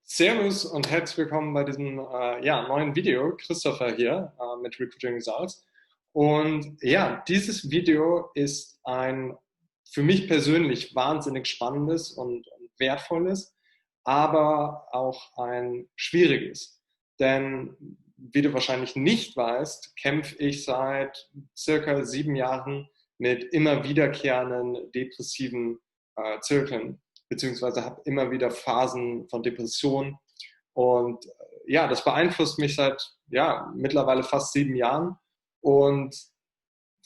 Servus und herzlich willkommen bei diesem neuen Video. Christopher hier mit Recruiting Results. Und ja, dieses Video ist ein für mich persönlich wahnsinnig spannendes und wertvolles, aber auch ein schwieriges. Denn wie du wahrscheinlich nicht weißt, kämpfe ich seit circa 7 Jahren mit immer wiederkehrenden depressiven Zirkeln, beziehungsweise habe immer wieder Phasen von Depression. Und ja, das beeinflusst mich seit mittlerweile fast 7 Jahren. Und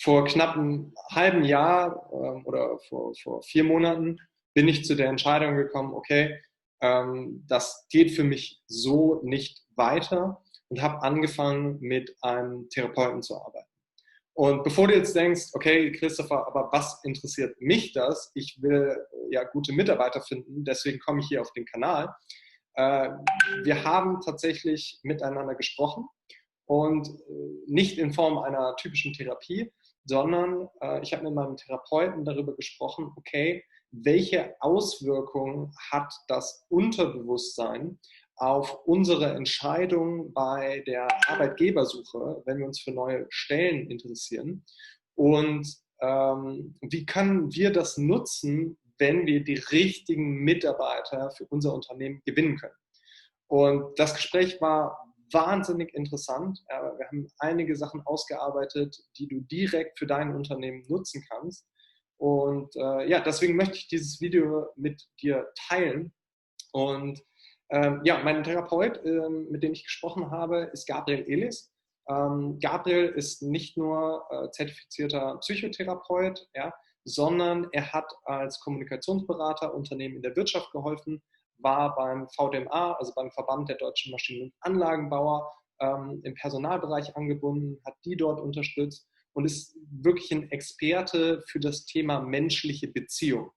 vor knapp einem halben Jahr oder vor 4 Monaten bin ich zu der Entscheidung gekommen, okay, das geht für mich so nicht weiter und habe angefangen, mit einem Therapeuten zu arbeiten. Und bevor du jetzt denkst, okay, Christopher, aber was interessiert mich das? Ich will ja gute Mitarbeiter finden, deswegen komme ich hier auf den Kanal. Wir haben tatsächlich miteinander gesprochen und nicht in Form einer typischen Therapie, sondern ich habe mit meinem Therapeuten darüber gesprochen, okay, welche Auswirkungen hat das Unterbewusstsein auf unsere Entscheidung bei der Arbeitgebersuche, wenn wir uns für neue Stellen interessieren. Und wie können wir das nutzen, wenn wir die richtigen Mitarbeiter für unser Unternehmen gewinnen können? Und das Gespräch war wahnsinnig interessant. Wir haben einige Sachen ausgearbeitet, die du direkt für dein Unternehmen nutzen kannst. Und deswegen möchte ich dieses Video mit dir teilen. Und mein Therapeut, mit dem ich gesprochen habe, ist Gabriel Ellis. Gabriel ist nicht nur zertifizierter Psychotherapeut, sondern er hat als Kommunikationsberater Unternehmen in der Wirtschaft geholfen, war beim VDMA, also beim Verband der deutschen Maschinen- und Anlagenbauer, im Personalbereich angebunden, hat die dort unterstützt und ist wirklich ein Experte für das Thema menschliche Beziehung.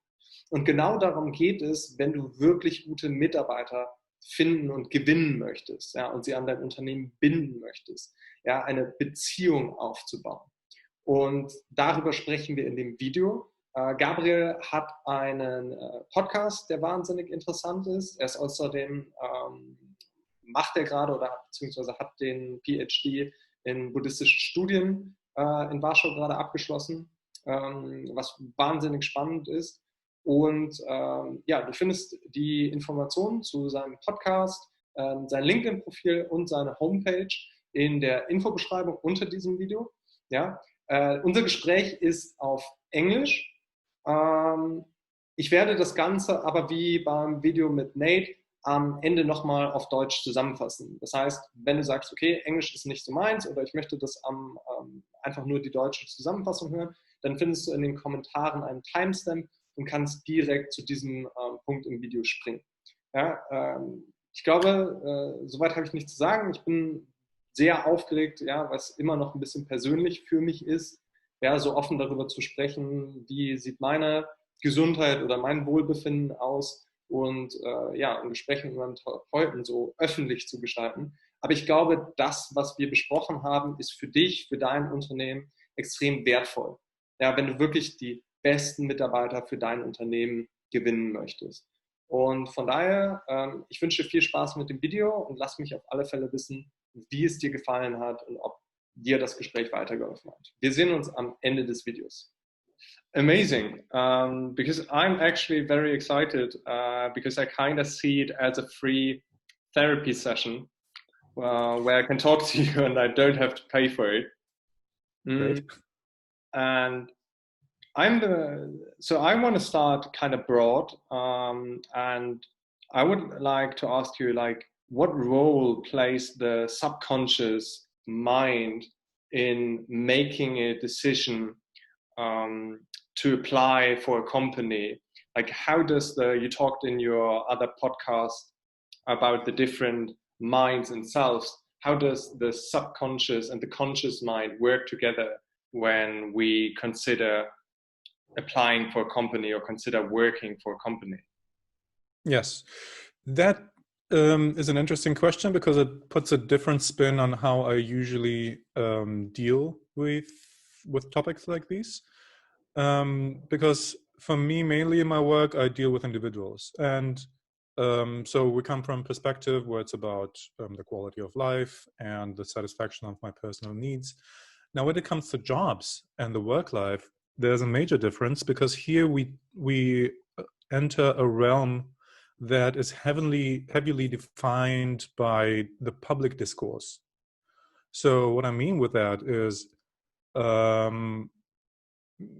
Und genau darum geht es, wenn du wirklich gute Mitarbeiter finden und gewinnen möchtest, und sie an dein Unternehmen binden möchtest, eine Beziehung aufzubauen. Und darüber sprechen wir in dem Video. Gabriel hat einen Podcast, der wahnsinnig interessant ist. Er ist außerdem, macht er gerade oder beziehungsweise hat den PhD in buddhistischen Studien in Warschau gerade abgeschlossen, was wahnsinnig spannend ist. Und du findest die Informationen zu seinem Podcast, sein LinkedIn-Profil und seine Homepage in der Infobeschreibung unter diesem Video. Unser Gespräch ist auf Englisch. Ich werde das Ganze aber wie beim Video mit Nate am Ende nochmal auf Deutsch zusammenfassen. Das heißt, wenn du sagst, okay, Englisch ist nicht so meins oder ich möchte das einfach nur die deutsche Zusammenfassung hören, dann findest du in den Kommentaren einen Timestamp und kannst direkt zu diesem Punkt im Video springen. Ich glaube, soweit habe ich nichts zu sagen. Ich bin sehr aufgeregt, was immer noch ein bisschen persönlich für mich ist, so offen darüber zu sprechen, wie sieht meine Gesundheit oder mein Wohlbefinden aus und ein Gespräch mit meinem Therapeuten so öffentlich zu gestalten. Aber ich glaube, das, was wir besprochen haben, ist für dich, für dein Unternehmen extrem wertvoll. Wenn du wirklich die besten Mitarbeiter für dein Unternehmen gewinnen möchtest. Und von daher, ich wünsche dir viel Spaß mit dem Video und lass mich auf alle Fälle wissen, wie es dir gefallen hat und ob dir das Gespräch weitergeholfen hat. Wir sehen uns am Ende des Videos. Amazing, because I'm actually very excited because I kind of see it as a free therapy session where I can talk to you and I don't have to pay for it. Great. And I want to start kind of broad, and I would like to ask you, what role plays the subconscious mind in making a decision to apply for a company? How does you talked in your other podcast about the different minds and selves, how does the subconscious and the conscious mind work together when we consider applying for a company or consider working for a company? Yes, that is an interesting question because it puts a different spin on how I usually deal with topics like these. Because for me, mainly in my work, I deal with individuals, and So we come from a perspective where it's about the quality of life and the satisfaction of my personal needs. Now, when it comes to jobs and the work life, there's a major difference, because here we enter a realm that is heavily defined by the public discourse. So what I mean with that is,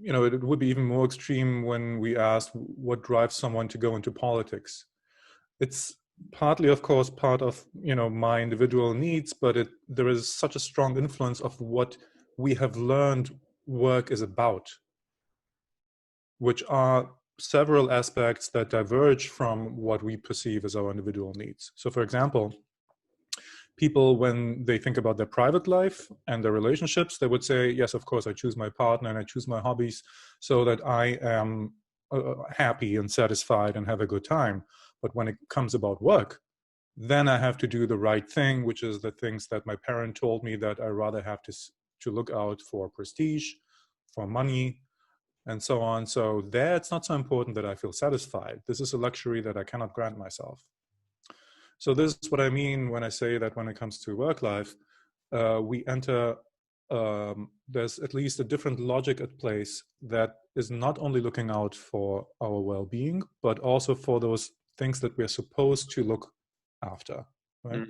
it would be even more extreme when we ask what drives someone to go into politics. It's partly, of course, part of my individual needs, but there is such a strong influence of what we have learned work is about, which are several aspects that diverge from what we perceive as our individual needs. So, for example, people, when they think about their private life and their relationships, they would say, yes, of course, I choose my partner and I choose my hobbies so that I am happy and satisfied and have a good time. But when it comes about work, then I have to do the right thing, which is the things that my parent told me that I rather have to look out for prestige, for money, and so on. So there, it's not so important that I feel satisfied. This is a luxury that I cannot grant myself. So this is what I mean when I say that when it comes to work life, we enter, there's at least a different logic at place that is not only looking out for our well-being, but also for those things that we're supposed to look after, right?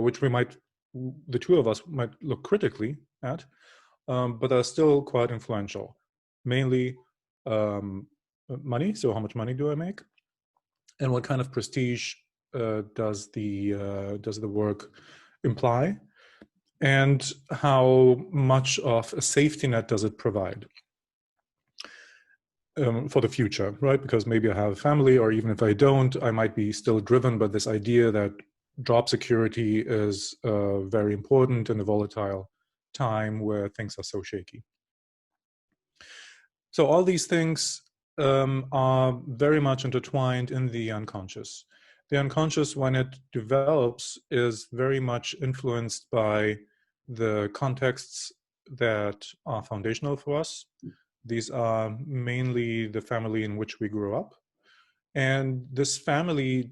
Which the two of us might look critically at, but are still quite influential. Mainly money, so how much money do I make? And what kind of prestige does the work imply? And how much of a safety net does it provide for the future, right? Because maybe I have a family, or even if I don't, I might be still driven by this idea that job security is very important in a volatile time where things are so shaky. So all these things are very much intertwined in the unconscious. The unconscious, when it develops, is very much influenced by the contexts that are foundational for us. These are mainly the family in which we grew up. And this family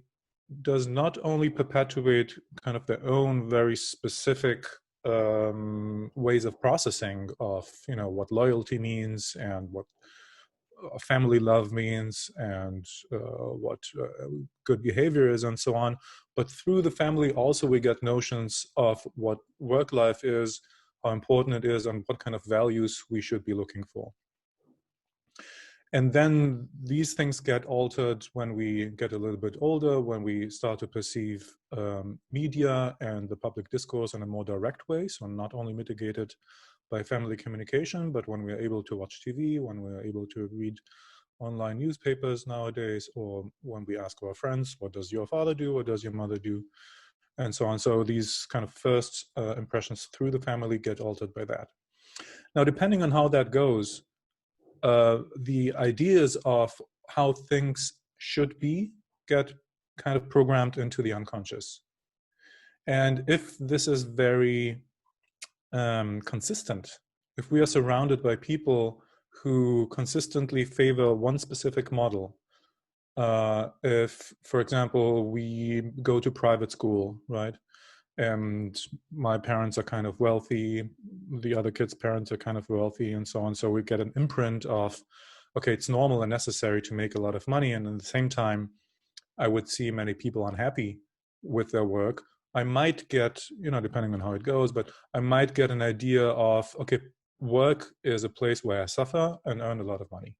does not only perpetuate kind of their own very specific ways of processing of, what loyalty means and what family love means and what good behavior is and so on. But through the family also we get notions of what work life is, how important it is, and what kind of values we should be looking for. And then these things get altered when we get a little bit older, when we start to perceive media and the public discourse in a more direct way, so not only mitigated by family communication, but when we're able to watch TV, when we're able to read online newspapers nowadays, or when we ask our friends, what does your father do, what does your mother do, and so on. So these kind of first impressions through the family get altered by that. Now, depending on how that goes, the ideas of how things should be get kind of programmed into the unconscious. And if this is very consistent, if we are surrounded by people who consistently favor one specific model, if, for example, we go to private school, right, and my parents are kind of wealthy, the other kids' parents are kind of wealthy, and so on. So we get an imprint of, okay, it's normal and necessary to make a lot of money. And at the same time, I would see many people unhappy with their work. I might get, depending on how it goes, but I might get an idea of, okay, work is a place where I suffer and earn a lot of money.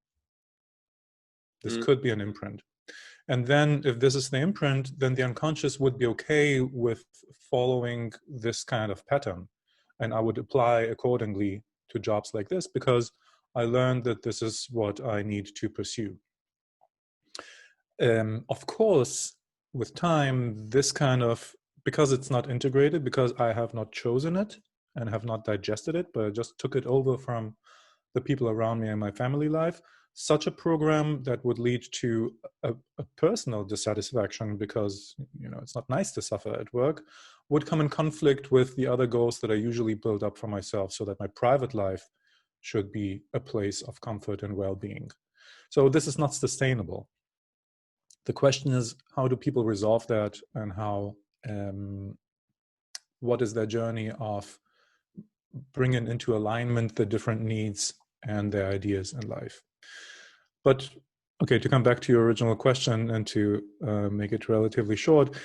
This could be an imprint. And then if this is the imprint, then the unconscious would be okay with following this kind of pattern. And I would apply accordingly to jobs like this because I learned that this is what I need to pursue. Of course, with time, this kind of, because it's not integrated, because I have not chosen it and have not digested it, but I just took it over from the people around me in my family life, such a program that would lead to a personal dissatisfaction because, it's not nice to suffer at work, would come in conflict with the other goals that I usually build up for myself so that my private life should be a place of comfort and well-being. So this is not sustainable. The question is, how do people resolve that, and what is their journey of bringing into alignment the different needs and their ideas in life? But okay, to come back to your original question and to make it relatively short,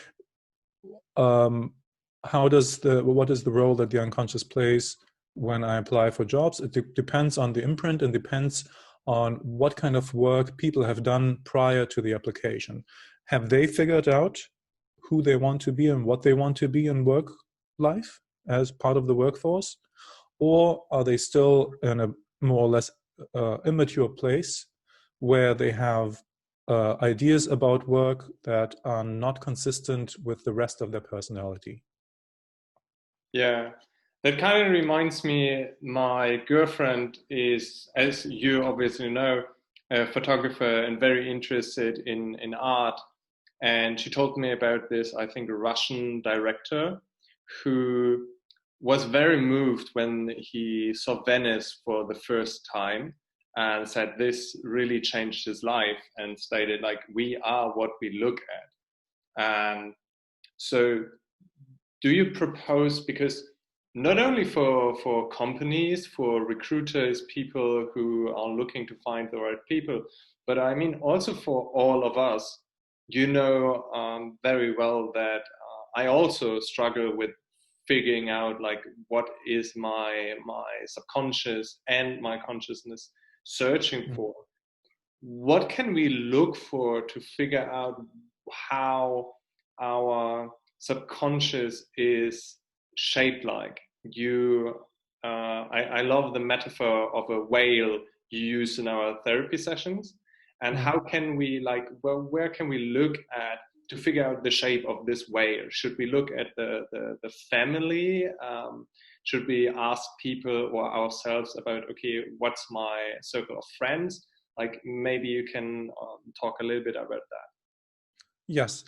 what is the role that the unconscious plays when I apply for jobs? It depends on the imprint and depends on what kind of work people have done prior to the application. Have they figured out who they want to be and what they want to be in work life as part of the workforce? Or are they still in a more or less immature place where they have ideas about work that are not consistent with the rest of their personality? Yeah, that kind of reminds me, my girlfriend is, as you obviously know, a photographer and very interested in art. And she told me about this, I think, Russian director who was very moved when he saw Venice for the first time and said this really changed his life, and stated like, we are what we look at. And so do you propose, because not only for companies, for recruiters, people who are looking to find the right people, but I mean also for all of us, you know very well that I also struggle with figuring out like what is my subconscious and my consciousness searching for. What can we look for to figure out how our subconscious is shaped like? I love the metaphor of a whale you use in our therapy sessions. And how can we where can we look at to figure out the shape of this whale? Should we look at the family? Should we ask people or ourselves about, okay, what's my circle of friends? Like maybe you can talk a little bit about that. Yes.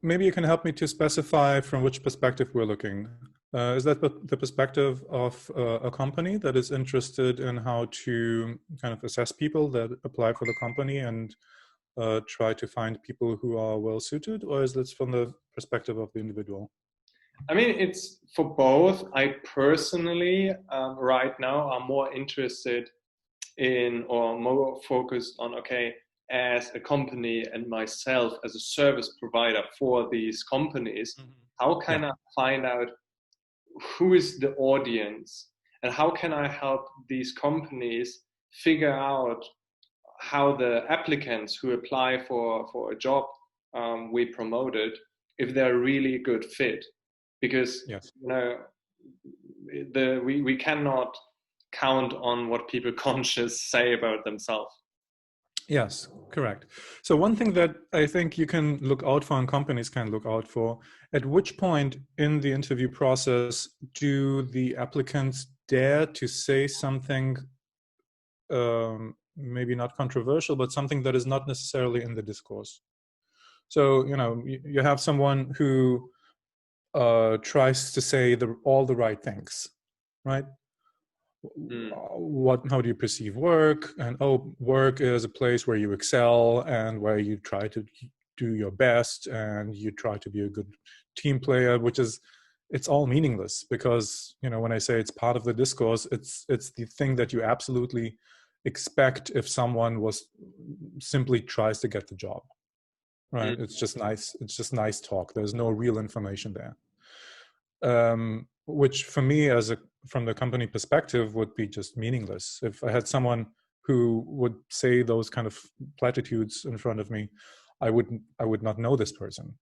Maybe you can help me to specify from which perspective we're looking. Is that the perspective of a company that is interested in how to kind of assess people that apply for the company and try to find people who are well suited, or is this from the perspective of the individual? I mean, it's for both. I personally, right now, am more interested in, or more focused on, okay, as a company and myself as a service provider for these companies, how can I find out who is the audience, and how can I help these companies figure out how the applicants who apply for a job we promoted, if they're really a good fit? Because you know, we cannot count on what people conscious say about themselves. Yes, correct. So one thing that I think you can look out for and companies can look out for, at which point in the interview process do the applicants dare to say something maybe not controversial, but something that is not necessarily in the discourse? So, you know, you have someone who tries to say all the right things, right? How do you perceive work? And work is a place where you excel and where you try to do your best and you try to be a good team player, it's all meaningless, because, you know, when I say it's part of the discourse, it's the thing that you absolutely expect if someone simply tries to get the job, right? It's just nice talk. There's no real information there. Which for me, from the company perspective, would be just meaningless. If I had someone who would say those kind of platitudes in front of me, I would not know this person,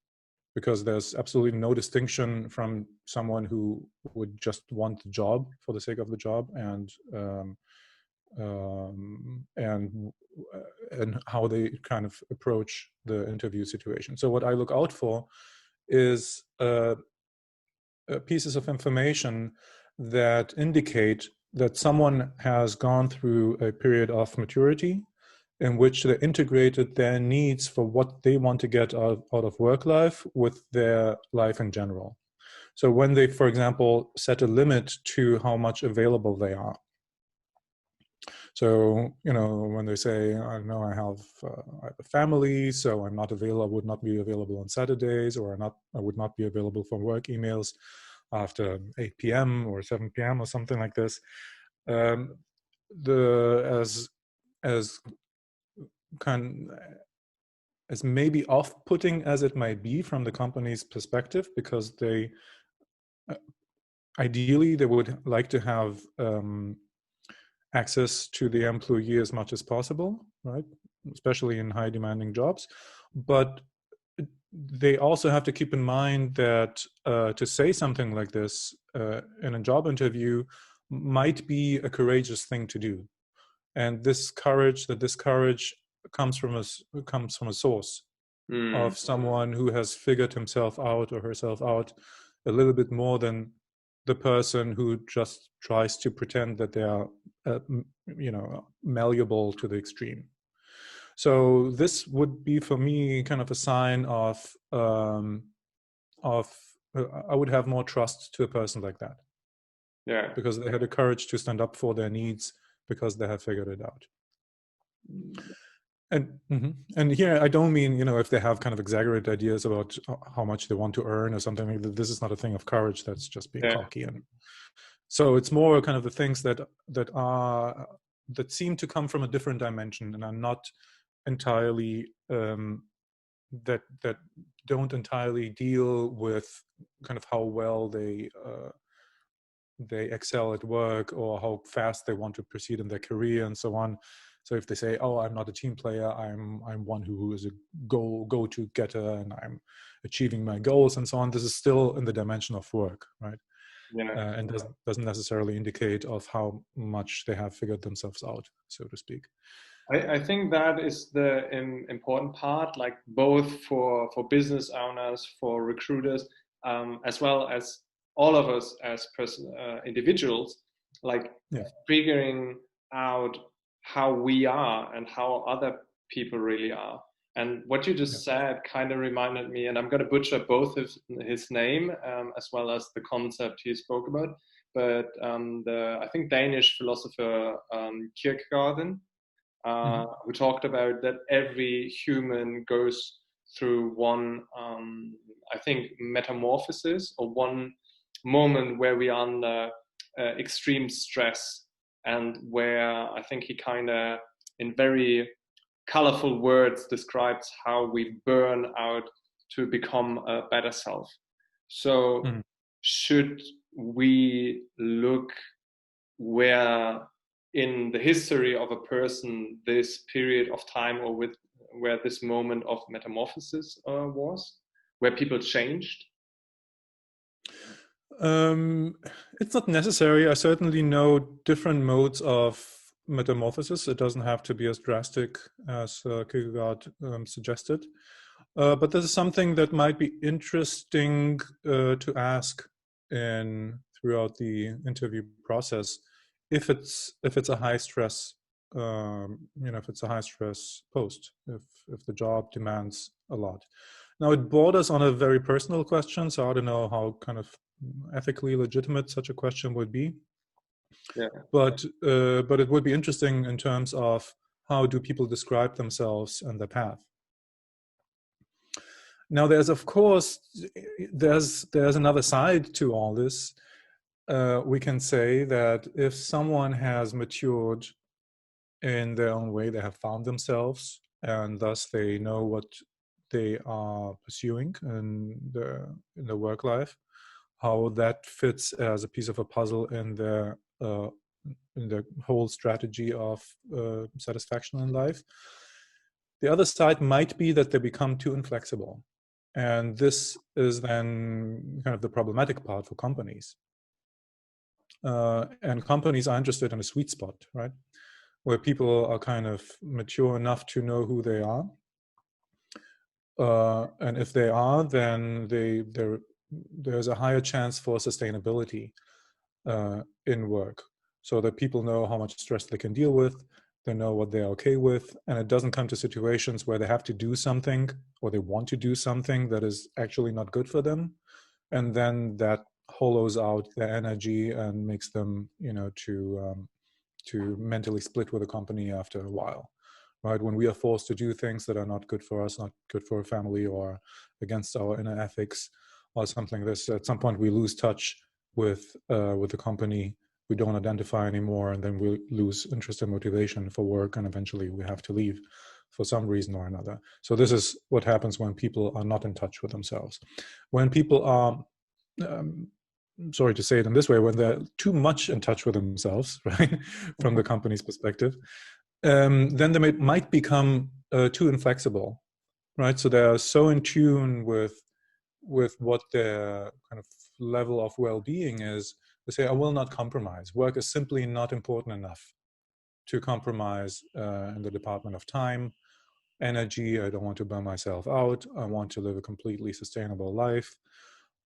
because there's absolutely no distinction from someone who would just want the job for the sake of the job, and how they kind of approach the interview situation. So what I look out for is pieces of information that indicate that someone has gone through a period of maturity in which they integrated their needs for what they want to get out of work life with their life in general. So when they, for example, set a limit to how much available they are, So, when they say, I know I have a family, so I'm not available, I would not be available on Saturdays, or I would not be available for work emails after 8 p.m. or 7 p.m. or something like this. Um, as kind as maybe off-putting as it might be from the company's perspective, because they ideally they would like to have access to the employee as much as possible, right? Especially in high demanding jobs. But they also have to keep in mind that to say something like this in a job interview might be a courageous thing to do. And this courage comes from a source of someone who has figured himself out or herself out a little bit more than the person who just tries to pretend that they are malleable to the extreme. So this would be for me kind of a sign of I would have more trust to a person like that. Yeah. Because they had the courage to stand up for their needs because they have figured it out. And here I don't mean, if they have kind of exaggerated ideas about how much they want to earn or something like that. This is not a thing of courage. That's just being cocky. And so it's more kind of the things that seem to come from a different dimension and are not entirely that don't entirely deal with kind of how well they excel at work or how fast they want to proceed in their career and so on. So if they say, "Oh, I'm not a team player. I'm one who is a go-to getter, and I'm achieving my goals," and so on, this is still in the dimension of work, right? Yeah. And doesn't necessarily indicate of how much they have figured themselves out, so to speak. I think that is the important part, like both for business owners, for recruiters, as well as all of us as individuals, like figuring out how we are and how other people really are. And what you just said kind of reminded me, and I'm going to butcher both his name as well as the concept he spoke about, but I think Danish philosopher Kierkegaard, who talked about that every human goes through one, I think, metamorphosis, or one moment where we are under extreme stress, and where I think he kind of, in very colorful words, describes how we burn out to become a better self. So should we look where in the history of a person this period of time, or where this moment of metamorphosis was, where people changed? It's not necessary. I certainly know different modes of metamorphosis. It doesn't have to be as drastic as Kierkegaard suggested. But this is something that might be interesting to ask throughout the interview process, if it's a high stress, if it's a high stress post, if the job demands a lot. Now it borders on a very personal question, so I don't know how kind of ethically legitimate such a question would be. Yeah. But it would be interesting in terms of how do people describe themselves and their path. Now, there's another side to all this. We can say that if someone has matured in their own way, they have found themselves, and thus they know what they are pursuing in their work life, how that fits as a piece of a puzzle in the whole strategy of satisfaction in life. The other side might be that they become too inflexible. And this is then kind of the problematic part for companies. And companies are interested in a sweet spot, right? Where people are kind of mature enough to know who they are. And if they are, then there's a higher chance for sustainability in work, so that people know how much stress they can deal with, they know what they're okay with, and it doesn't come to situations where they have to do something, or they want to do something that is actually not good for them, and then that hollows out their energy and makes them, to to mentally split with a company after a while, right? When we are forced to do things that are not good for us, not good for a family, or against our inner ethics, or something like this, at some point we lose touch with the company. We don't identify anymore, and then we lose interest and motivation for work, and eventually we have to leave for some reason or another. So this is what happens when people are not in touch with themselves. When people are, sorry to say it in this way, when they're too much in touch with themselves, right, from the company's perspective, then they might become too inflexible, right? So they're so in tune with what their kind of level of well-being is. They say, I will not compromise. Work is simply not important enough to compromise in the department of time, energy. I don't want to burn myself out. I want to live a completely sustainable life.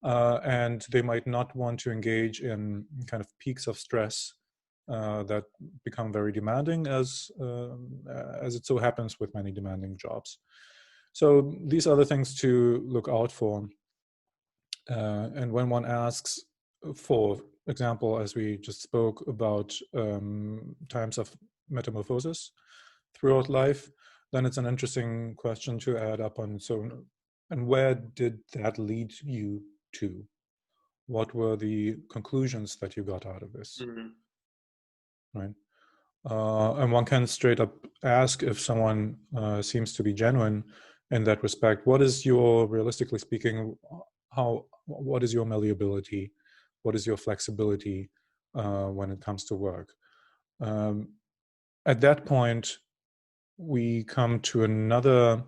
And they might not want to engage in kind of peaks of stress that become very demanding, as it so happens with many demanding jobs. So these are the things to look out for. And when one asks, for example, as we just spoke about times of metamorphosis throughout life, then it's an interesting question to add up on. So, and where did that lead you to? What were the conclusions that you got out of this? Right? And one can straight up ask, if someone seems to be genuine in that respect, what is your, realistically speaking, what is your malleability? What is your flexibility when it comes to work? At that point, we come to another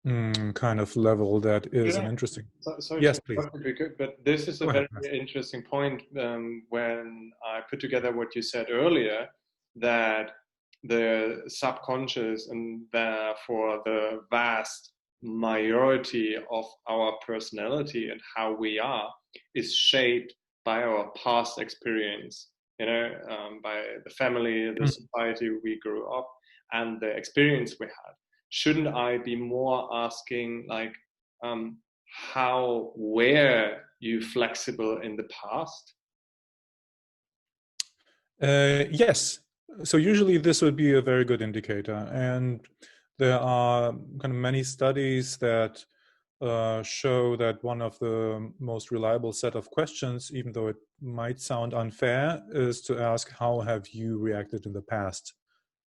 kind of level that is an interesting. Sorry Yes, to please. interrupt you, but this is a Go very ahead. interesting point when I put together what you said earlier, that the subconscious and therefore the vast majority of our personality and how we are is shaped by our past experience, by the family, the society we grew up, and the experience we had. Shouldn't I be more asking, like, how were you flexible in the past? Yes. So usually this would be a very good indicator. And there are kind of many studies that show that one of the most reliable set of questions, even though it might sound unfair, is to ask, how have you reacted in the past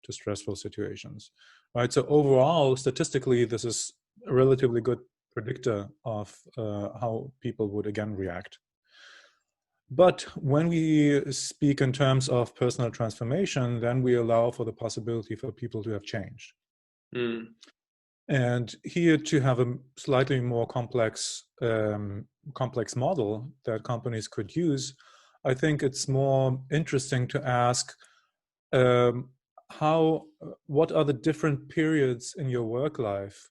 to stressful situations? Right. So overall, statistically, this is a relatively good predictor of how people would again react. But when we speak in terms of personal transformation, then we allow for the possibility for people to have changed. And here, to have a slightly more complex model that companies could use, I think it's more interesting to ask, what are the different periods in your work life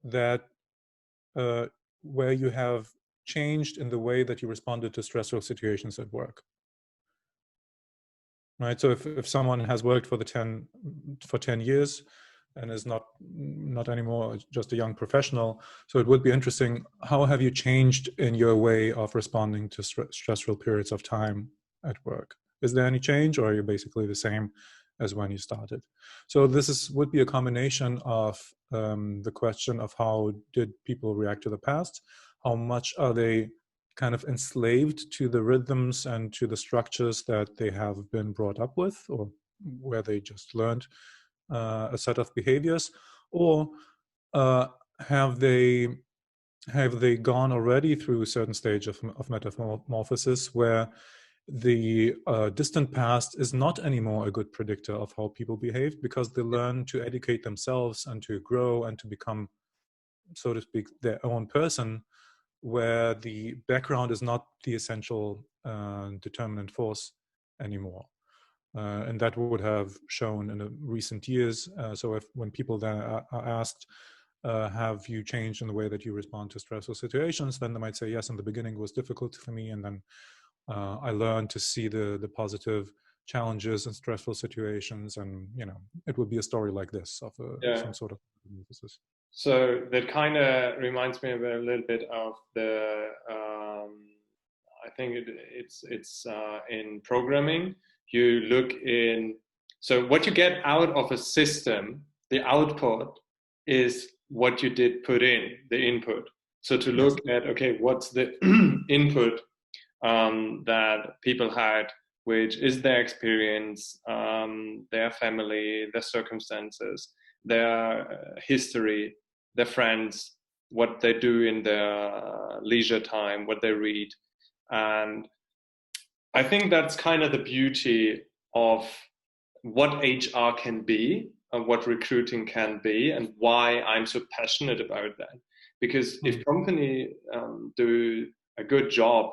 that where you have changed in the way that you responded to stressful situations at work? Right. So if someone has worked for 10 years and is not anymore just a young professional, so it would be interesting, how have you changed in your way of responding to stressful periods of time at work? Is there any change, or are you basically the same as when you started? So this would be a combination of the question of how did people react to the past, how much are they kind of enslaved to the rhythms and to the structures that they have been brought up with, or where they just learned a set of behaviors, or have they gone already through a certain stage of metamorphosis where the distant past is not anymore a good predictor of how people behave, because they learn to educate themselves and to grow and to become, so to speak, their own person, where the background is not the essential determinant force anymore. And that would have shown in the recent years. So when people then are asked, have you changed in the way that you respond to stressful situations, then they might say, yes, in the beginning it was difficult for me, and then I learned to see the positive challenges in stressful situations. And it would be a story like this of some sort of emphasis. So that kind of reminds me of a little bit of the, I think it's in programming. You look in So what you get out of a system, the output is what you did put in, the input. So to look at, okay, what's the input that people had, which is their experience, their family, their circumstances, their history, their friends, what they do in their leisure time, what they read. And I think that's kind of the beauty of what HR can be and what recruiting can be, and why I'm so passionate about that. Because if companies do a good job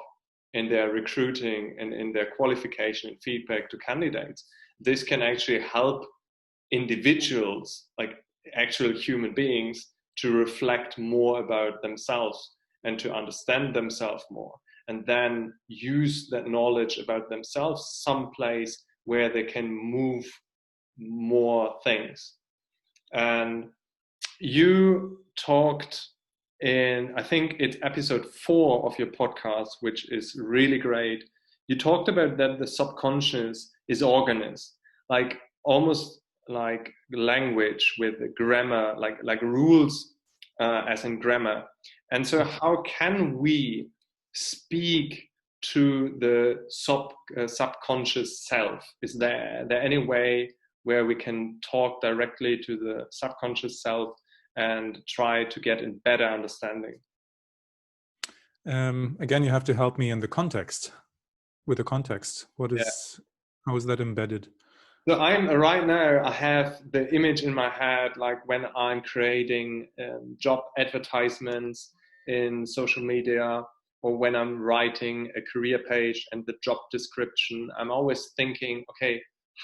in their recruiting and in their qualification and feedback to candidates, this can actually help individuals, like actual human beings, to reflect more about themselves and to understand themselves more, and then use that knowledge about themselves someplace where they can move more things. And you talked in, I think it's episode 4 of your podcast, which is really great. You talked about that the subconscious is organized, like almost like language with grammar, like rules, as in grammar. And so how can we speak to the subconscious self? Is there any way where we can talk directly to the subconscious self and try to get a better understanding? Again, you have to help me in the context. With the context, how is that embedded? So right now, I have the image in my head, like when I'm creating job advertisements in social media, or when I'm writing a career page and the job description, I'm always thinking, okay,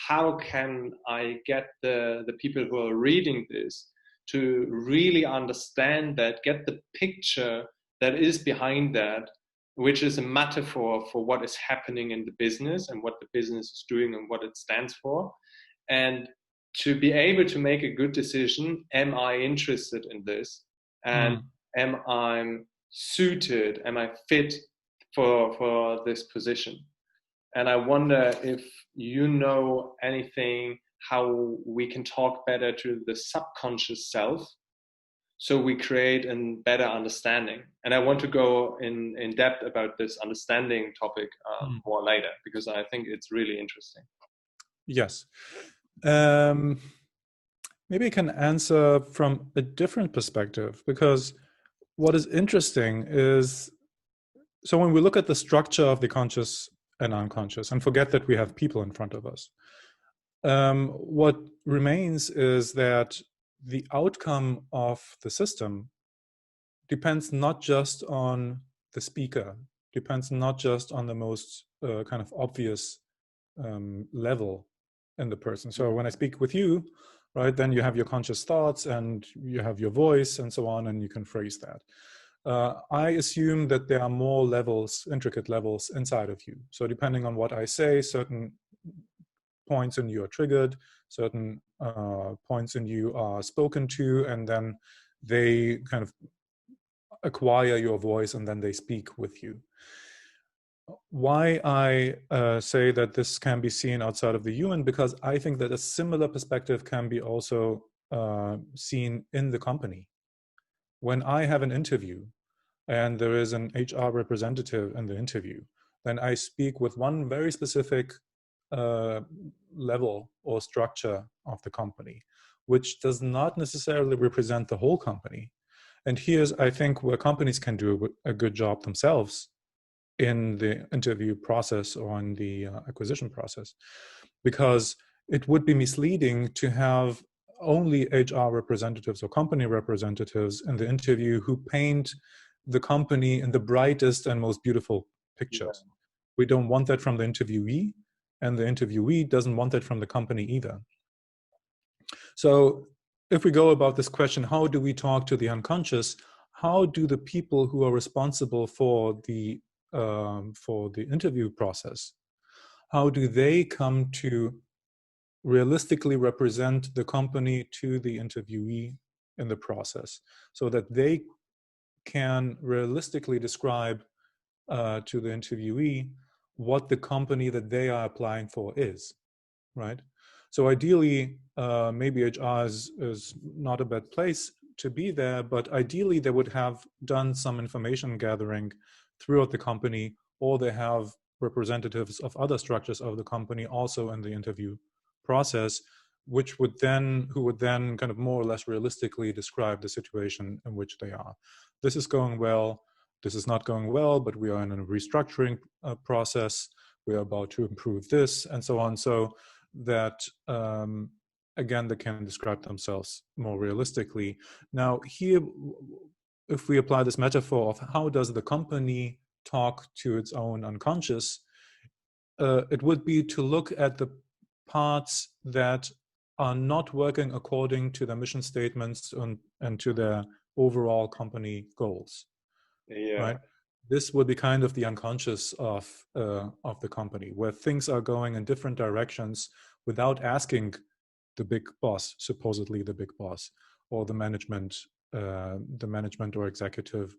how can I get the people who are reading this to really understand that, get the picture that is behind that, which is a metaphor for what is happening in the business and what the business is doing and what it stands for. And to be able to make a good decision, am I interested in this? And am I suited? Am I fit for this position? And I wonder if you know anything how we can talk better to the subconscious self, so we create a better understanding. And I want to go in depth about this understanding topic more later, because I think it's really interesting. Yes. Maybe I can answer from a different perspective, because what is interesting is, so when we look at the structure of the conscious and unconscious, and forget that we have people in front of us, what remains is that the outcome of the system depends not just on the speaker, depends not just on the most kind of obvious level in the person. So when I speak with you, right, then you have your conscious thoughts and you have your voice and so on, and you can phrase that. I assume that there are more levels, intricate levels inside of you. So depending on what I say, certain points in you are triggered, certain points in you are spoken to, and then they kind of acquire your voice and then they speak with you. Why I say that this can be seen outside of the human, because I think that a similar perspective can be also seen in the company. When I have an interview and there is an HR representative in the interview, then I speak with one very specific level or structure of the company, which does not necessarily represent the whole company. And here's, I think, where companies can do a good job themselves in the interview process or in the acquisition process, because it would be misleading to have only HR representatives or company representatives in the interview who paint the company in the brightest and most beautiful pictures. Yeah. We don't want that from the interviewee, and the interviewee doesn't want that from the company either. So if we go about this question, how do we talk to the unconscious? How do the people who are responsible for the interview process, how do they come to realistically represent the company to the interviewee in the process, so that they can realistically describe to the interviewee what the company that they are applying for is, right? So ideally, maybe HR is not a bad place to be there, but ideally they would have done some information gathering throughout the company, or they have representatives of other structures of the company also in the interview process, who would then kind of more or less realistically describe the situation in which they are. This is going well, this is not going well, but we are in a restructuring process, we are about to improve this, and so on, so that again, they can describe themselves more realistically. Now here, if we apply this metaphor of how does the company talk to its own unconscious, it would be to look at the parts that are not working according to their mission statements and to their overall company goals. Yeah. Right? This would be kind of the unconscious of the company, where things are going in different directions without asking the big boss, supposedly the big boss, or the management or executive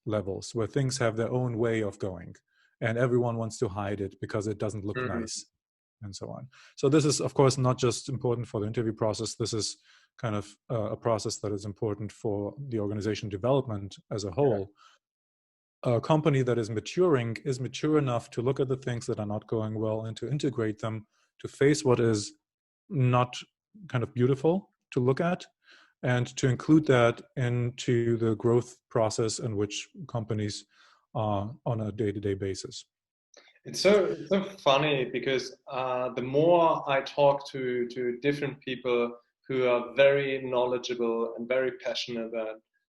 levels, where things have their own way of going, and everyone wants to hide it because it doesn't look nice, and so on. So this is, of course, not just important for the interview process. This is kind of a process that is important for the organization development as a whole. A company that is maturing is mature enough to look at the things that are not going well and to integrate them, to face what is not kind of beautiful to look at, and to include that into the growth process in which companies are on a day-to-day basis. It's so funny because the more I talk to different people who are very knowledgeable and very passionate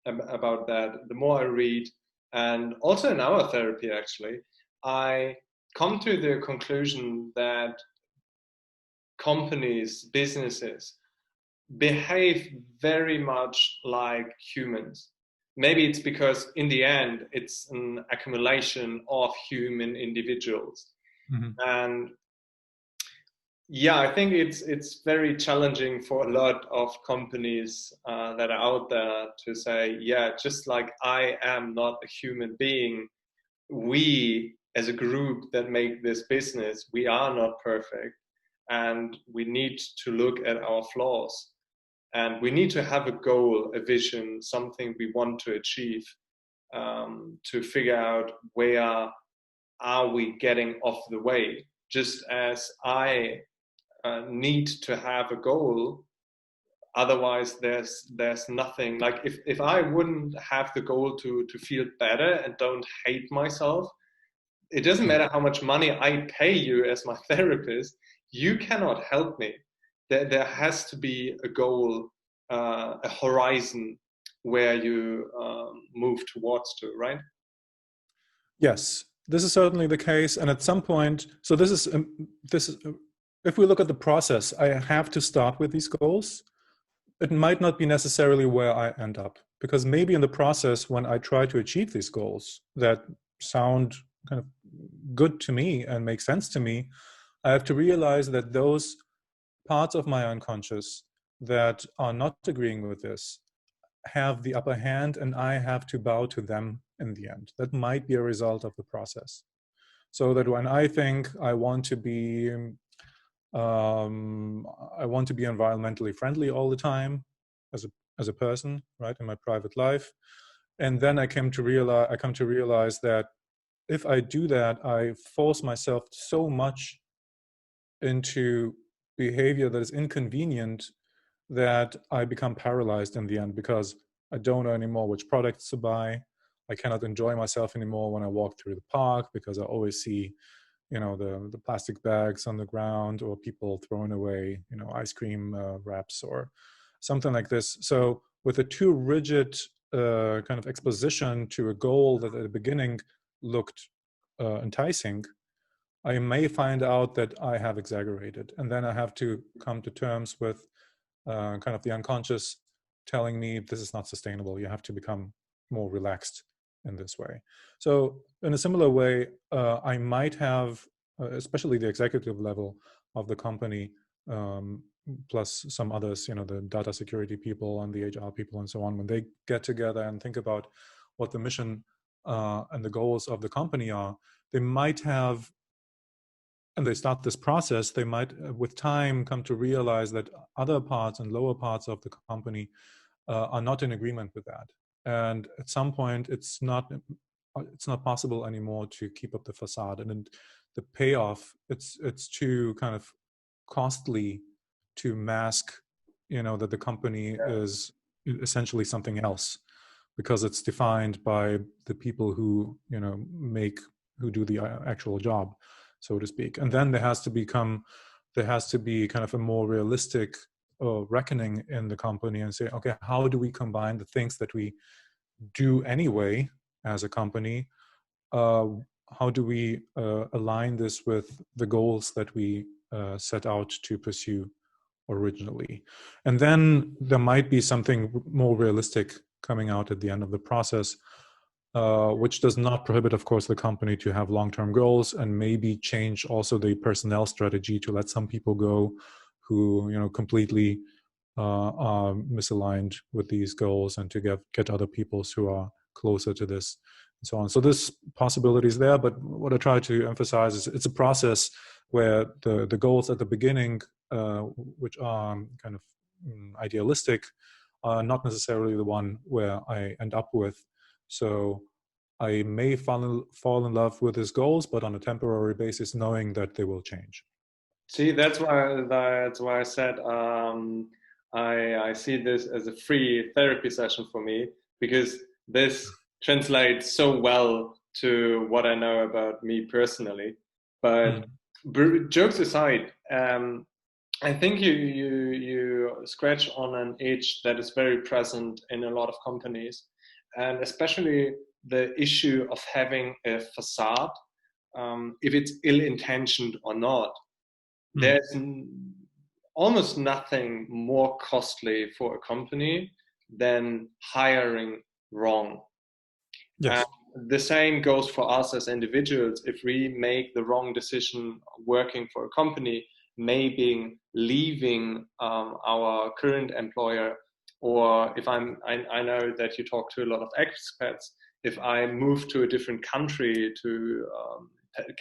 about that, the more I read, and also in our therapy actually, I come to the conclusion that companies, businesses behave very much like humans. Maybe it's because in the end, it's an accumulation of human individuals. And yeah, I think it's very challenging for a lot of companies that are out there to say, yeah, just like I am not a human being, we as a group that make this business, we are not perfect. And we need to look at our flaws. And we need to have a goal, a vision, something we want to achieve, to figure out where are we getting off the way. Just as I need to have a goal, otherwise there's nothing. Like if I wouldn't have the goal to feel better and don't hate myself, it doesn't matter how much money I pay you as my therapist, you cannot help me. There has to be a goal, a horizon where you move towards to, right? Yes, this is certainly the case. And at some point, so this is if we look at the process, I have to start with these goals. It might not be necessarily where I end up, because maybe in the process, when I try to achieve these goals that sound kind of good to me and make sense to me, I have to realize that those parts of my unconscious that are not agreeing with this have the upper hand, and I have to bow to them in the end. That might be a result of the process. So that when I think I want to be environmentally friendly all the time as a person, right, in my private life, and then I come to realize that if I do that, I force myself so much into behavior that is inconvenient that I become paralyzed in the end, because I don't know anymore which products to buy. I cannot enjoy myself anymore when I walk through the park, because I always see, the plastic bags on the ground, or people throwing away, ice cream wraps or something like this. So with a too rigid kind of exposition to a goal that at the beginning looked enticing, I may find out that I have exaggerated, and then I have to come to terms with kind of the unconscious telling me this is not sustainable. You have to become more relaxed in this way. So in a similar way, I might have, especially the executive level of the company, plus some others, the data security people and the HR people and so on, when they get together and think about what the mission and the goals of the company are, they might have and they start this process, they might, with time, come to realize that other parts and lower parts of the company are not in agreement with that. And at some point, it's not possible anymore to keep up the facade, and then the payoff, it's too kind of costly to mask, that the company is essentially something else, because it's defined by the people who who do the actual job, so to speak. And then there has to be kind of a more realistic reckoning in the company and say, okay, how do we combine the things that we do anyway as a company? How do we align this with the goals that we set out to pursue originally? And then there might be something more realistic coming out at the end of the process, which does not prohibit, of course, the company to have long-term goals, and maybe change also the personnel strategy to let some people go who completely are misaligned with these goals, and to get other people who are closer to this, and so on. So this possibility is there, but what I try to emphasize is it's a process where the goals at the beginning, which are kind of idealistic, are not necessarily the one where I end up with. So I may fall in love with his goals, but on a temporary basis, knowing that they will change. See, that's why I said I see this as a free therapy session for me, because this translates so well to what I know about me personally. But jokes aside, I think you scratch on an itch that is very present in a lot of companies, and especially the issue of having a facade, if it's ill-intentioned or not. There's almost nothing more costly for a company than hiring wrong. Yes. And the same goes for us as individuals. If we make the wrong decision working for a company, maybe leaving our current employer, or if I know that you talk to a lot of expats, if I move to a different country to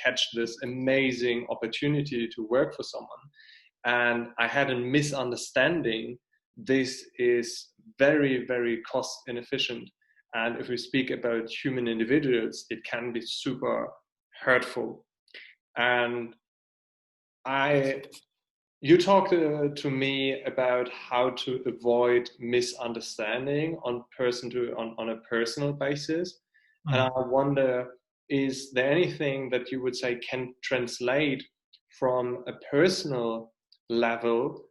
catch this amazing opportunity to work for someone, and I had a misunderstanding, this is very, very cost inefficient. And if we speak about human individuals, it can be super hurtful. And you talked to me about how to avoid misunderstanding on a personal basis. And I wonder, is there anything that you would say can translate from a personal level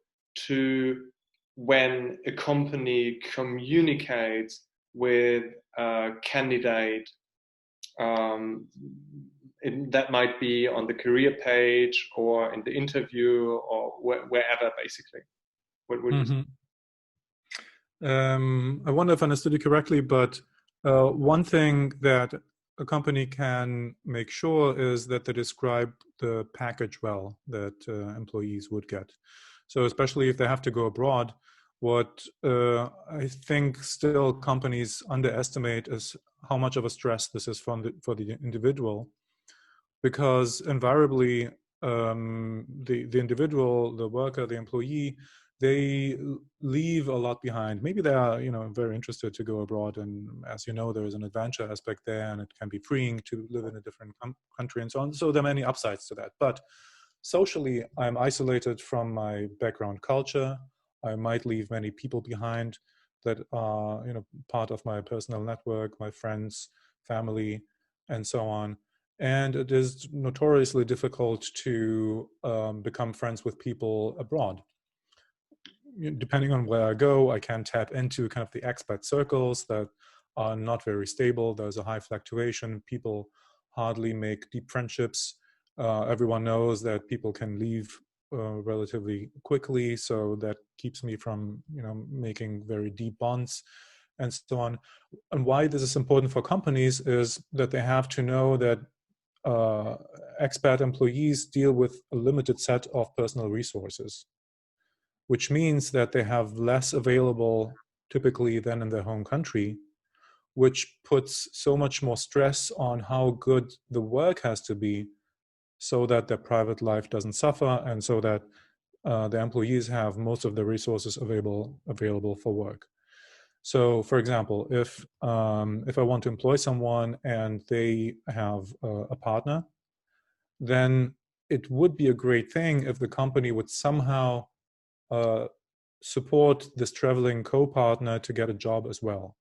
to when a company communicates with a candidate, that might be on the career page or in the interview or wherever, basically? What would you say? I wonder if I understood you correctly, but one thing that a company can make sure is that they describe the package well that employees would get. So especially if they have to go abroad, what I think still companies underestimate is how much of a stress this is for the individual, because invariably the individual, the worker, the employee, they leave a lot behind. Maybe they are, very interested to go abroad, and as you know, there is an adventure aspect there, and it can be freeing to live in a different country and so on. So there are many upsides to that. But socially, I'm isolated from my background culture. I might leave many people behind that are, part of my personal network, my friends, family, and so on. And it is notoriously difficult to become friends with people abroad. Depending on where I go, I can tap into kind of the expat circles that are not very stable. There's a high fluctuation. People hardly make deep friendships. Everyone knows that people can leave relatively quickly, so that keeps me from, making very deep bonds and so on. And why this is important for companies is that they have to know that expat employees deal with a limited set of personal resources, which means that they have less available typically than in their home country, which puts so much more stress on how good the work has to be so that their private life doesn't suffer, and so that the employees have most of the resources available for work. So, for example, if I want to employ someone and they have a partner, then it would be a great thing if the company would somehow support this traveling co-partner to get a job as well,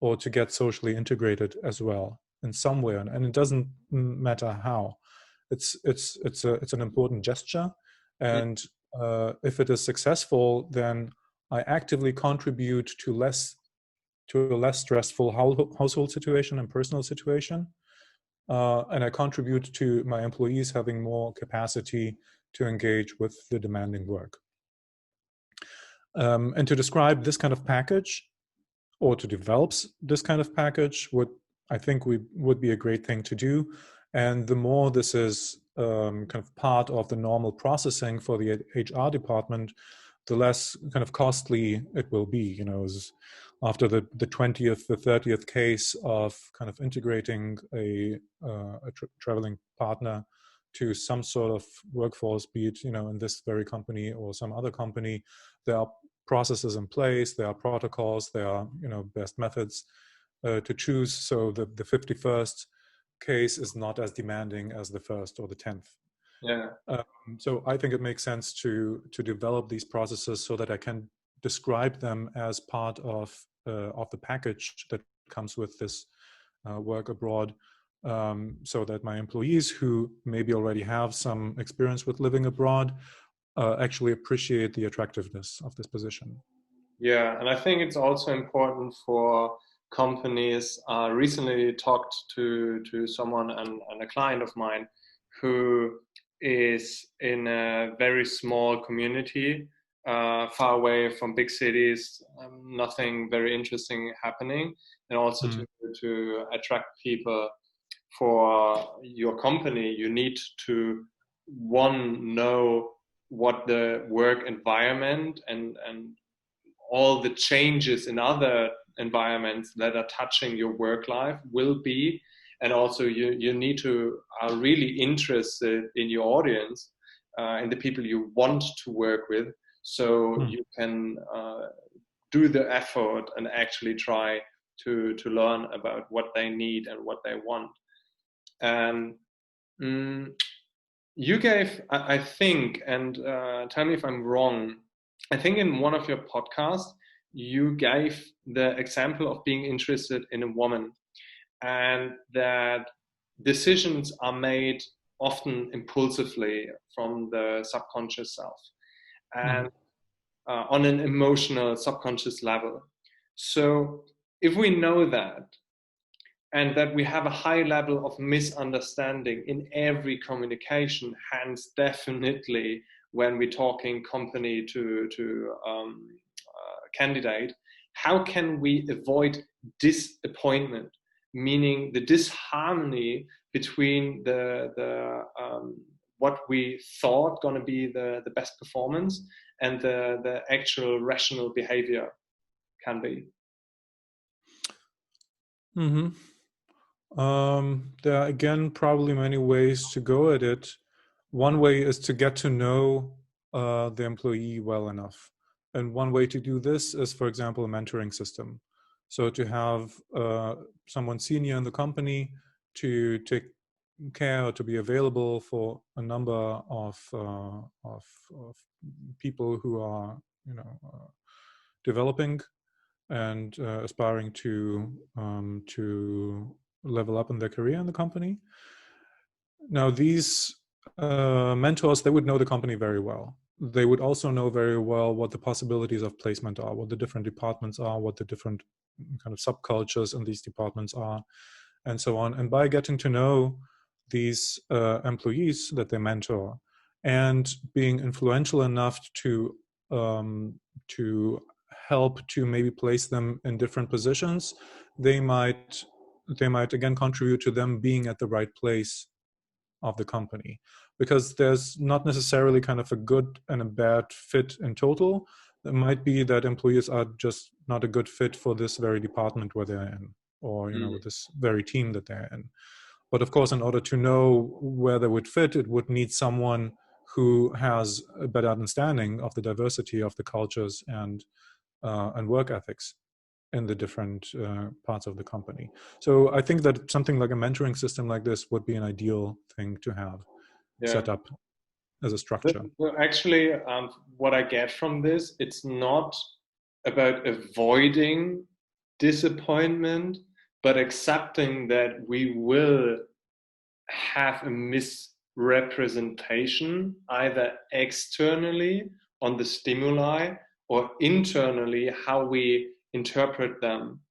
or to get socially integrated as well in some way. And it doesn't matter how. It's an important gesture, and if it is successful, then I actively contribute to a less stressful household situation and personal situation, and I contribute to my employees having more capacity to engage with the demanding work. And to describe this kind of package, or to develop this kind of package, would be a great thing to do. And the more this is kind of part of the normal processing for the HR department, the less kind of costly it will be. After the 20th, the 30th case of kind of integrating a traveling partner to some sort of workforce, be it in this very company or some other company, there are processes in place, there are protocols, there are best methods to choose. So the 51st case is not as demanding as the first or the 10th. Yeah. So I think it makes sense to develop these processes so that I can describe them as part of the package that comes with this work abroad, so that my employees who maybe already have some experience with living abroad actually appreciate the attractiveness of this position. Yeah, and I think it's also important for companies. Recently talked to someone and a client of mine who is in a very small community, far away from big cities, nothing very interesting happening, and also to attract people for your company, you need to know what the work environment and all the changes in other environments that are touching your work life will be. And also you need to are really interested in your audience, in the people you want to work with, so you can do the effort and actually try to learn about what they need and what they want. And you gave, I think, and tell me if I'm wrong, I think in one of your podcasts, you gave the example of being interested in a woman, and that decisions are made often impulsively from the subconscious self, and on an emotional subconscious level. So if we know that, and that we have a high level of misunderstanding in every communication, hence definitely when we're talking company to candidate, how can we avoid disappointment, meaning the disharmony between the what we thought going to be the best performance and the actual rational behavior can be? There are, again, probably many ways to go at it. One way is to get to know the employee well enough. And one way to do this is, for example, a mentoring system. So to have someone senior in the company to take care or to be available for a number of people who are developing and aspiring to level up in their career in the company. Now, these mentors, they would know the company very well. They would also know very well what the possibilities of placement are, what the different departments are, what the different kind of subcultures in these departments are, and so on. And by getting to know these employees that they mentor and being influential enough to help to maybe place them in different positions, they might again contribute to them being at the right place of the company, because there's not necessarily kind of a good and a bad fit in total. It might be that employees are just not a good fit for this very department where they're in, or with this very team that they're in. But of course, in order to know where they would fit, it would need someone who has a better understanding of the diversity of the cultures and work ethics in the different parts of the company. So I think that something like a mentoring system like this would be an ideal thing to have set up as a structure. Actually, what I get from this, it's not about avoiding disappointment, but accepting that we will have a misrepresentation either externally on the stimuli or internally how we interpret them,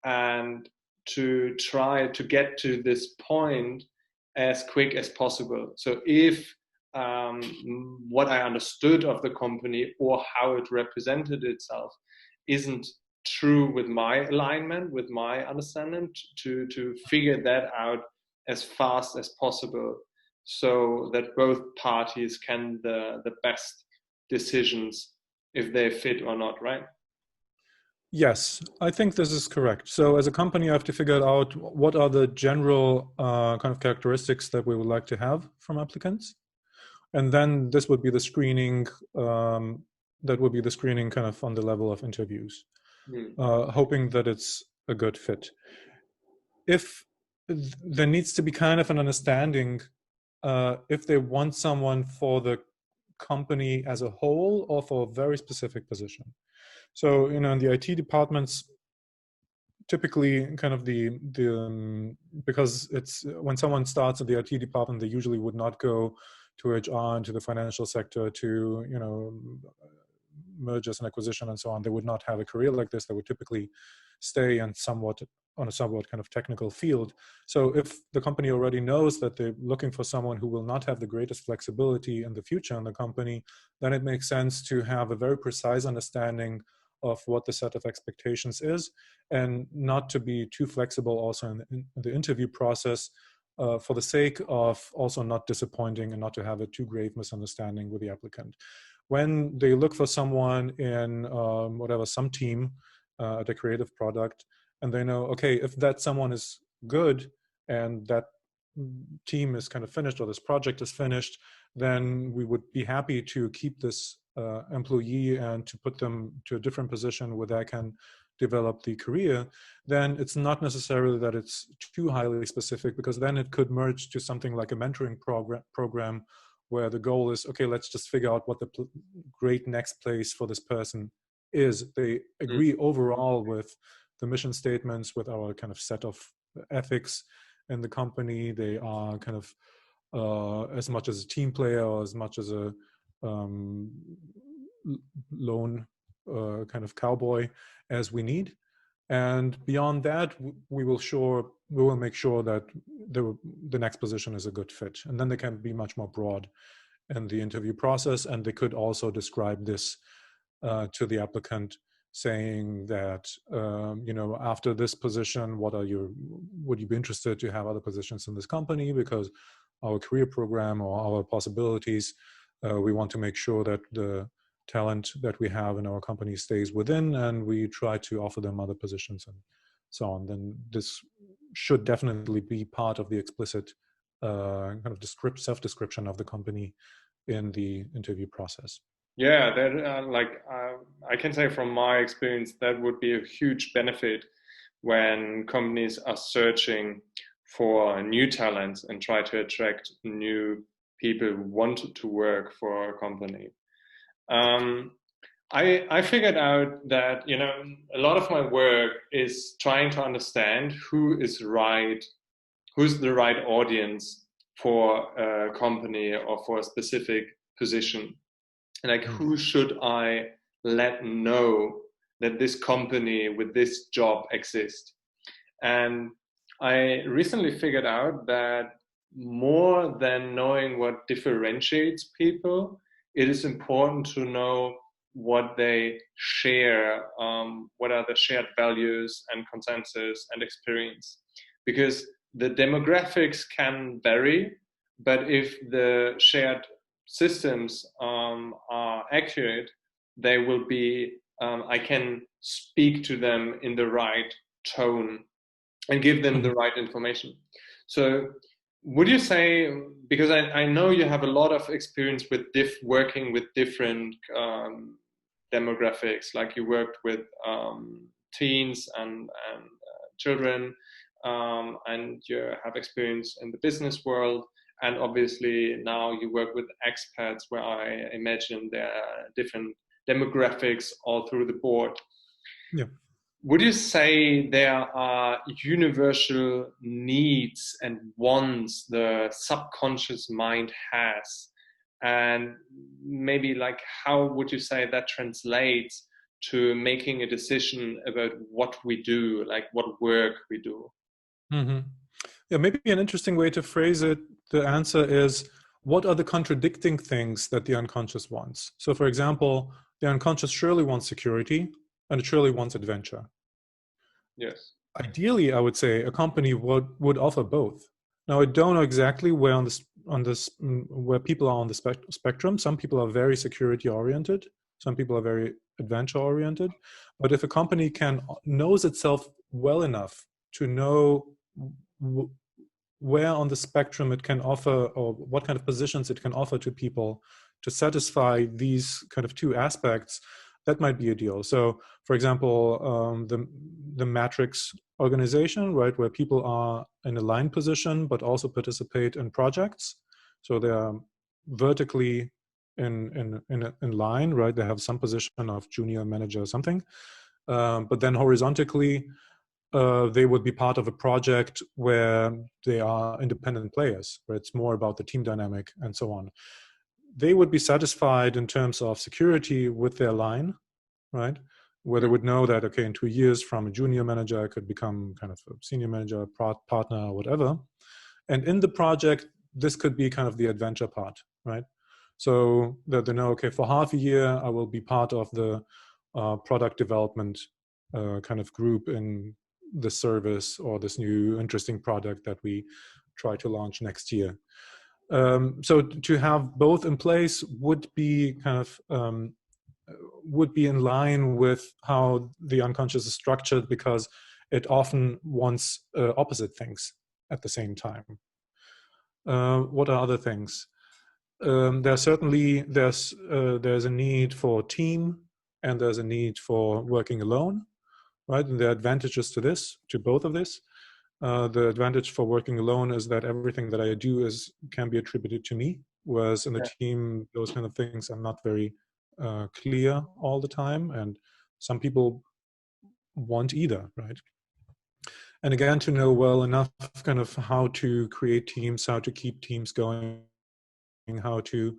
and to try to get to this point as quick as possible. So if what I understood of the company or how it represented itself isn't true with my alignment, with my understanding, to figure that out as fast as possible, so that both parties can the best decisions if they fit or not, right? Yes, I think this is correct. So as a company, I have to figure out what are the general kind of characteristics that we would like to have from applicants. And then this would be the screening, that would be the screening kind of on the level of interviews, hoping that it's a good fit. If there needs to be kind of an understanding if they want someone for the company as a whole or for a very specific position. So, in the IT departments, typically kind of because it's when someone starts at the IT department, they usually would not go to HR and to the financial sector to, mergers and acquisition and so on. They would not have a career like this. They would typically stay on a somewhat kind of technical field. So if the company already knows that they're looking for someone who will not have the greatest flexibility in the future in the company, then it makes sense to have a very precise understanding of what the set of expectations is, and not to be too flexible also in the interview process, for the sake of also not disappointing and not to have a too grave misunderstanding with the applicant. When they look for someone in some team at a creative product, and they know, okay, if that someone is good and that team is kind of finished or this project is finished, then we would be happy to keep this employee and to put them to a different position where they can develop the career. Then it's not necessarily that it's too highly specific, because then it could merge to something like a mentoring program where the goal is, okay, let's just figure out what the great next place for this person is. They agree overall with the mission statements, with our kind of set of ethics in the company. They are kind of as much as a team player or as much as a lone kind of cowboy as we need. And beyond that, we will make sure that the next position is a good fit. And then they can be much more broad in the interview process. And they could also describe this to the applicant, saying that, after this position, would you be interested to have other positions in this company? Because our career program or our possibilities, we want to make sure that the talent that we have in our company stays within, and we try to offer them other positions and so on. Then this should definitely be part of the explicit kind of self-description of the company in the interview process. Yeah, that I can say from my experience, that would be a huge benefit when companies are searching for new talents and try to attract new people who want to work for a company. I figured out that, a lot of my work is trying to understand who's the right audience for a company or for a specific position. Like, who should I let know that this company with this job exists? And I recently figured out that more than knowing what differentiates people, it is important to know what they share, what are the shared values and consensus and experience. Because the demographics can vary, but if the shared systems are accurate, they will be, I can speak to them in the right tone and give them the right information. So would you say, because I know you have a lot of experience with working with different demographics, like you worked with teens and children, and you have experience in the business world, and obviously now you work with experts, where I imagine there are different demographics all through the board. Yeah. Would you say there are universal needs and wants the subconscious mind has? And maybe like, how would you say that translates to making a decision about what we do, like what work we do? Mm-hmm. Yeah, maybe an interesting way to phrase it, the answer is, what are the contradicting things that the unconscious wants? So for example, the unconscious surely wants security and it surely wants adventure. Yes. Ideally, I would say a company would offer both. Now, I don't know exactly where where people are on the spectrum. Some people are very security oriented. Some people are very adventure oriented. But if a company knows itself well enough to know where on the spectrum it can offer, or what kind of positions it can offer to people to satisfy these kind of two aspects, that might be ideal. So, for example, the matrix organization, right, where people are in a line position but also participate in projects. So they are vertically in line, right? They have some position of junior manager or something, but then horizontally, they would be part of a project where they are independent players, where it's more about the team dynamic and so on. They would be satisfied in terms of security with their line, right? Where they would know that, okay, in 2 years from a junior manager, I could become kind of a senior manager, partner, or whatever. And in the project, this could be kind of the adventure part, right? So that they know, okay, for half a year, I will be part of the product development kind of group in the service or this new interesting product that we try to launch next year. So to have both in place would be kind of would be in line with how the unconscious is structured, because it often wants opposite things at the same time. What are other things? There's a need for team, and there's a need for working alone, right? And there are advantages to both of this. The advantage for working alone is that everything that I do can be attributed to me, whereas in a team, those kind of things are not very clear all the time, and some people want either, right? And again, to know well enough kind of how to create teams, how to keep teams going, how to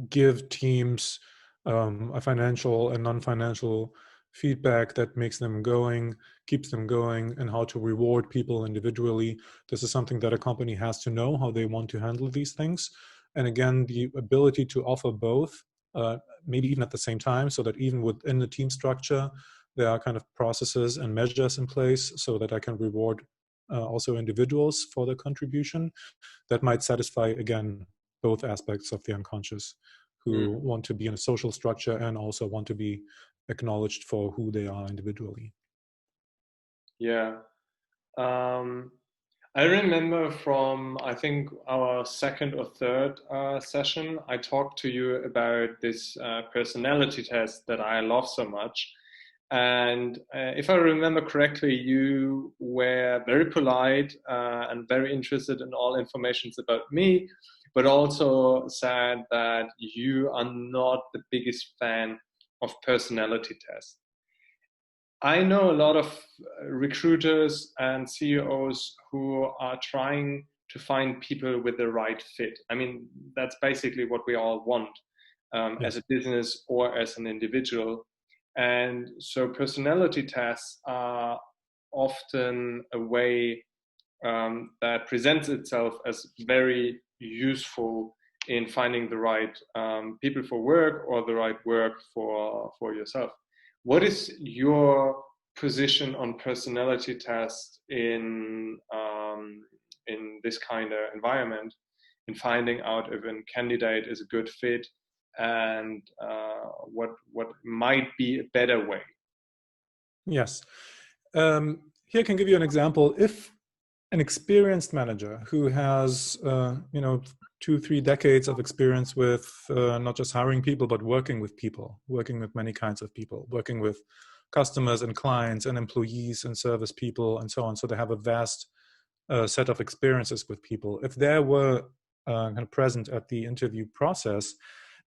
give teams a financial and non-financial feedback that makes them going, keeps them going, and how to reward people individually. This is something that a company has to know, how they want to handle these things. And again, the ability to offer both, maybe even at the same time, so that even within the team structure, there are kind of processes and measures in place so that I can reward also individuals for their contribution. That might satisfy, again, both aspects of the unconscious, who want to be in a social structure and also want to be acknowledged for who they are individually. Yeah. I remember from, I think, our second or third session, I talked to you about this personality test that I love so much. And if I remember correctly, you were very polite and very interested in all information about me, but also said that you are not the biggest fan of personality tests. I know a lot of recruiters and CEOs who are trying to find people with the right fit. I mean, that's basically what we all want as a business or as an individual. And so personality tests are often a way that presents itself as very useful in finding the right people for work or the right work for yourself. What is your position on personality tests in this kind of environment, in finding out if a candidate is a good fit, and what might be a better way? Yes. Here I can give you an example. If an experienced manager who has, 2-3 decades of experience with not just hiring people, but working with people, working with many kinds of people, working with customers and clients and employees and service people and so on. So they have a vast set of experiences with people. If they were kind of present at the interview process,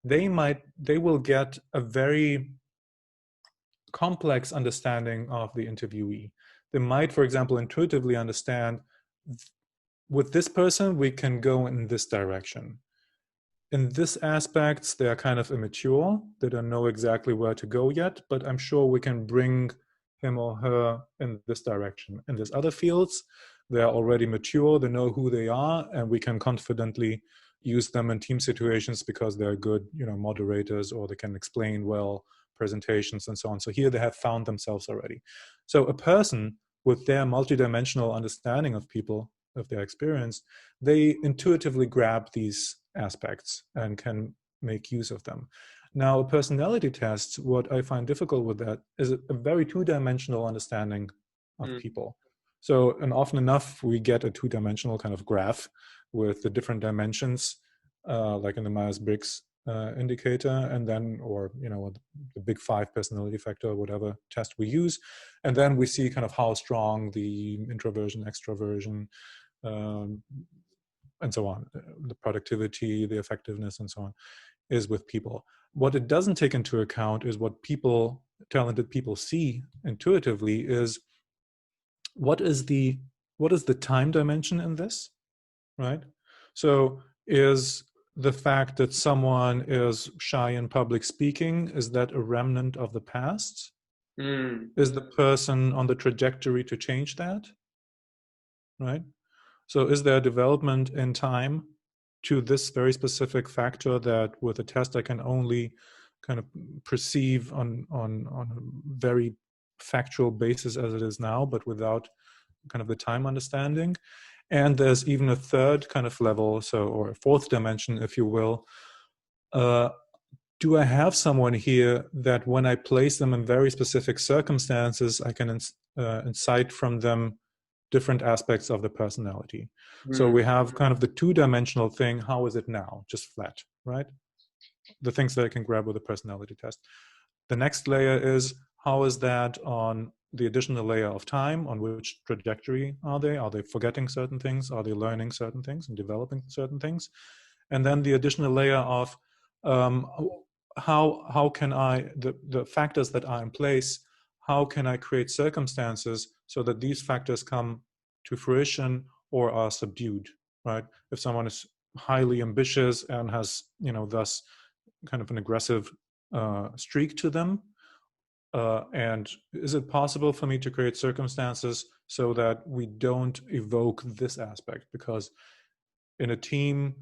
they will get a very complex understanding of the interviewee. They might, for example, intuitively understand, with this person, we can go in this direction. In this aspects, they are kind of immature. They don't know exactly where to go yet, but I'm sure we can bring him or her in this direction. In these other fields, they are already mature, they know who they are, and we can confidently use them in team situations because they're good, moderators, or they can explain well presentations and so on. So here they have found themselves already. So a person with their multidimensional understanding of people, of their experience, they intuitively grab these aspects and can make use of them. Now, a personality test, what I find difficult with that is a very two-dimensional understanding of people. So, and often enough, we get a two-dimensional kind of graph with the different dimensions, like in the Myers-Briggs indicator, and then, or, the big 5 personality factor, whatever test we use. And then we see kind of how strong the introversion, extroversion, and so on, the productivity, the effectiveness, and so on, is with people. What it doesn't take into account is what talented people see intuitively is what is the time dimension in this, right? So is the fact that someone is shy in public speaking, is that a remnant of the past? Is the person on the trajectory to change that, right? So is there a development in time to this very specific factor that with a test I can only kind of perceive on a very factual basis as it is now, but without kind of the time understanding? And there's even a third kind of level, or a fourth dimension, if you will. Do I have someone here that when I place them in very specific circumstances, I can incite from them different aspects of the personality? So we have kind of the two-dimensional thing. How is it now? Just flat, right? The things that I can grab with a personality test. The next layer is, how is that on the additional layer of time? On which trajectory are they? Are they forgetting certain things? Are they learning certain things and developing certain things? And then the additional layer of how can I, the factors that are in place, how can I create circumstances so that these factors come to fruition or are subdued, right? If someone is highly ambitious and has, thus kind of an aggressive streak to them, and is it possible for me to create circumstances so that we don't evoke this aspect? Because in a team,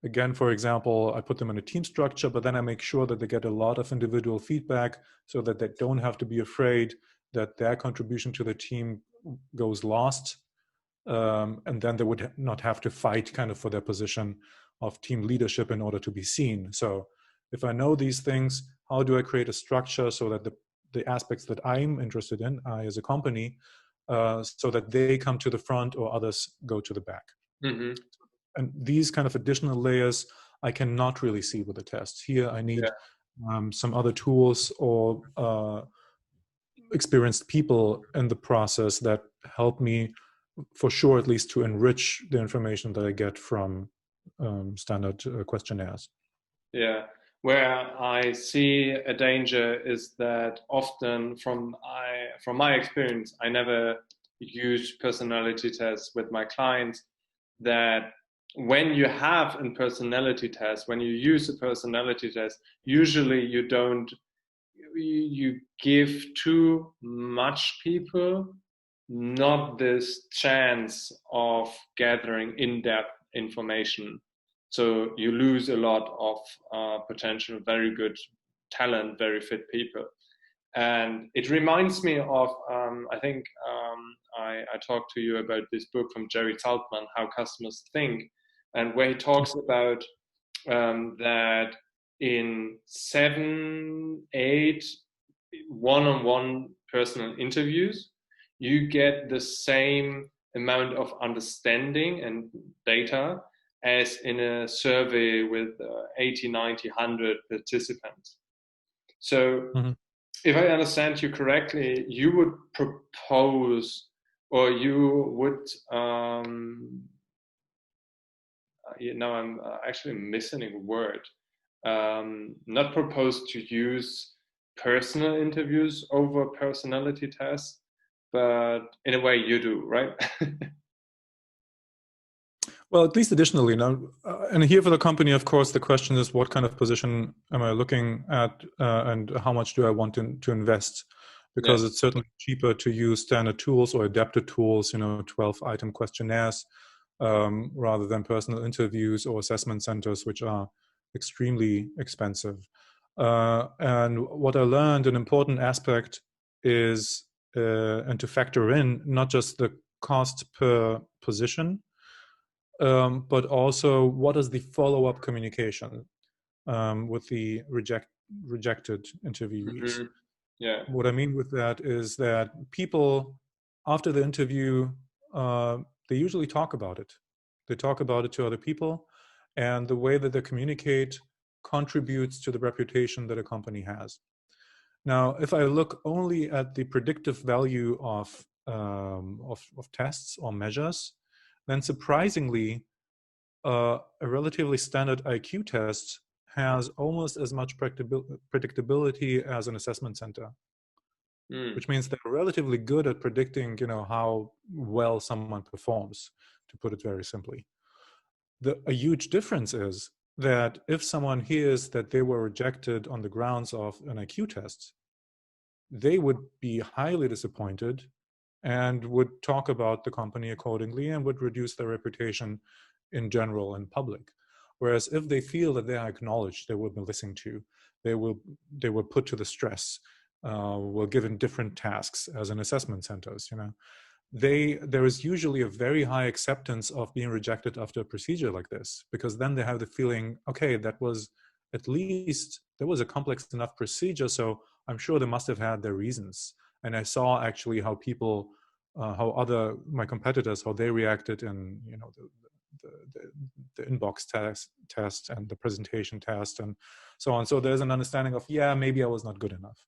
again, for example, I put them in a team structure, but then I make sure that they get a lot of individual feedback so that they don't have to be afraid that their contribution to the team goes lost. And then they would not have to fight kind of for their position of team leadership in order to be seen. So if I know these things, how do I create a structure so that the aspects that I'm interested in, I as a company, so that they come to the front or others go to the back? Mm-hmm. And these kind of additional layers I cannot really see with the test. Here I need some other tools or experienced people in the process that help me, for sure, at least to enrich the information that I get from standard questionnaires. Yeah, where I see a danger is that often from my experience, I never use personality tests with my clients, that when you have a personality test, when you use a personality test, usually you give too much people not this chance of gathering in-depth information. So you lose a lot of potential, very good talent, very fit people. And it reminds me of, I think I talked to you about this book from Jerry Saltman, How Customers Think, and where he talks about that in 7, 8 one-on-one personal interviews, you get the same amount of understanding and data as in a survey with 80, 90, 100 participants. So if I understand you correctly, you would propose, or you would, now I'm actually missing a word, not propose to use personal interviews over personality tests, but in a way you do, right? Well, at least additionally, now, and here for the company, of course, the question is, what kind of position am I looking at, and how much do I want to invest? Because it's certainly cheaper to use standard tools or adapted tools, 12-item questionnaires, rather than personal interviews or assessment centers, which are extremely expensive. And what I learned, an important aspect is, and to factor in not just the cost per position, but also what is the follow-up communication with the rejected interviewees. What I mean with that is that people, after the interview, they usually talk about it. They talk about it to other people, and the way that they communicate contributes to the reputation that a company has. Now, if I look only at the predictive value of tests or measures, then surprisingly, a relatively standard IQ test has almost as much predictability as an assessment center, which means they're relatively good at predicting, how well someone performs, to put it very simply. A huge difference is that if someone hears that they were rejected on the grounds of an IQ test, they would be highly disappointed and would talk about the company accordingly and would reduce their reputation in general in public. Whereas if they feel that they are acknowledged, they will be listened to, they will put to the stress, will given different tasks as in assessment centers, there is usually a very high acceptance of being rejected after a procedure like this, because then they have the feeling, okay, that was a complex enough procedure, so I'm sure they must have had their reasons. And I saw actually how people, my competitors, how they reacted in, the inbox test and the presentation test and so on. So there's an understanding of, maybe I was not good enough.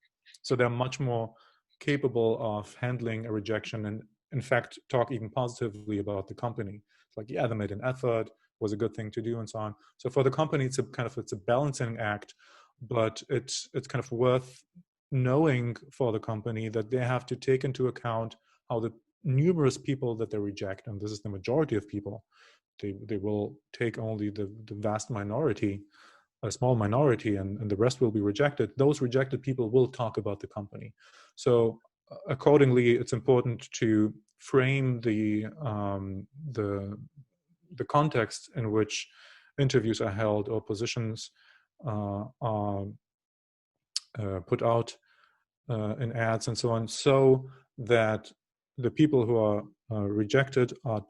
So they're much more capable of handling a rejection and, in fact, talk even positively about the company. It's like, they made an effort, was a good thing to do, and so on. So for the company, it's a balancing act, but it's kind of worth knowing for the company that they have to take into account how the numerous people that they reject, and this is the majority of people, they will take only the vast minority, a small minority, and the rest will be rejected. Those rejected people will talk about the company. So accordingly, it's important to frame the context in which interviews are held or positions are put out in ads and so on, so that the people who are rejected are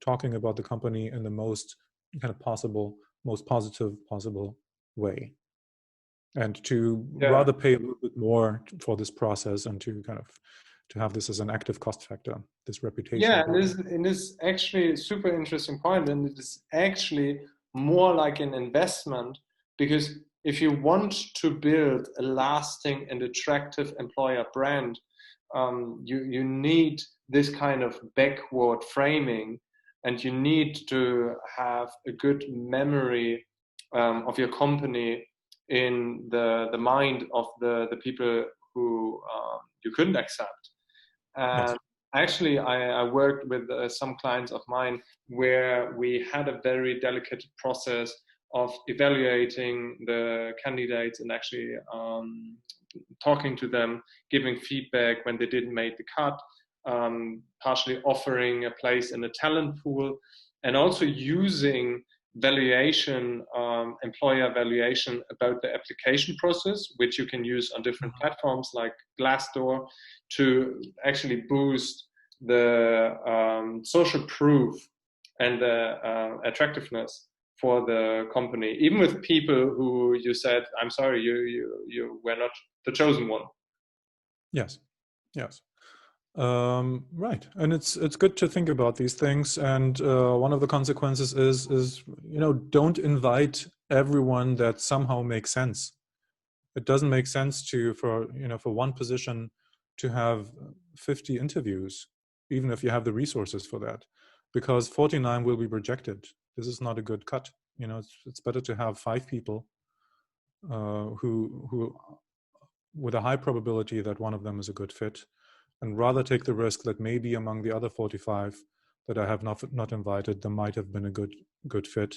talking about the company in the most positive possible way, and to rather pay a little bit more for this process and to have this as an active cost factor, this reputation. And this is actually a super interesting point, and it is actually more like an investment, because if you want to build a lasting and attractive employer brand, you need this kind of backward framing, and you need to have a good memory of your company in the mind of the people who you couldn't accept. And actually, I worked with some clients of mine where we had a very delicate process of evaluating the candidates and actually talking to them, giving feedback when they didn't make the cut, partially offering a place in the talent pool, and also using valuation, employer valuation about the application process, which you can use on different platforms like Glassdoor to actually boost the social proof and the attractiveness for the company, even with people who you said, I'm sorry, you were not the chosen one. Yes. Yes. Right, and it's good to think about these things. And one of the consequences is don't invite everyone that somehow makes sense. It doesn't make sense for one position to have 50 interviews, even if you have the resources for that, because 49 will be rejected. This is not a good cut. It's better to have 5 people who with a high probability that one of them is a good fit, and rather take the risk that maybe among the other 45 that I have not invited, there might have been a good fit.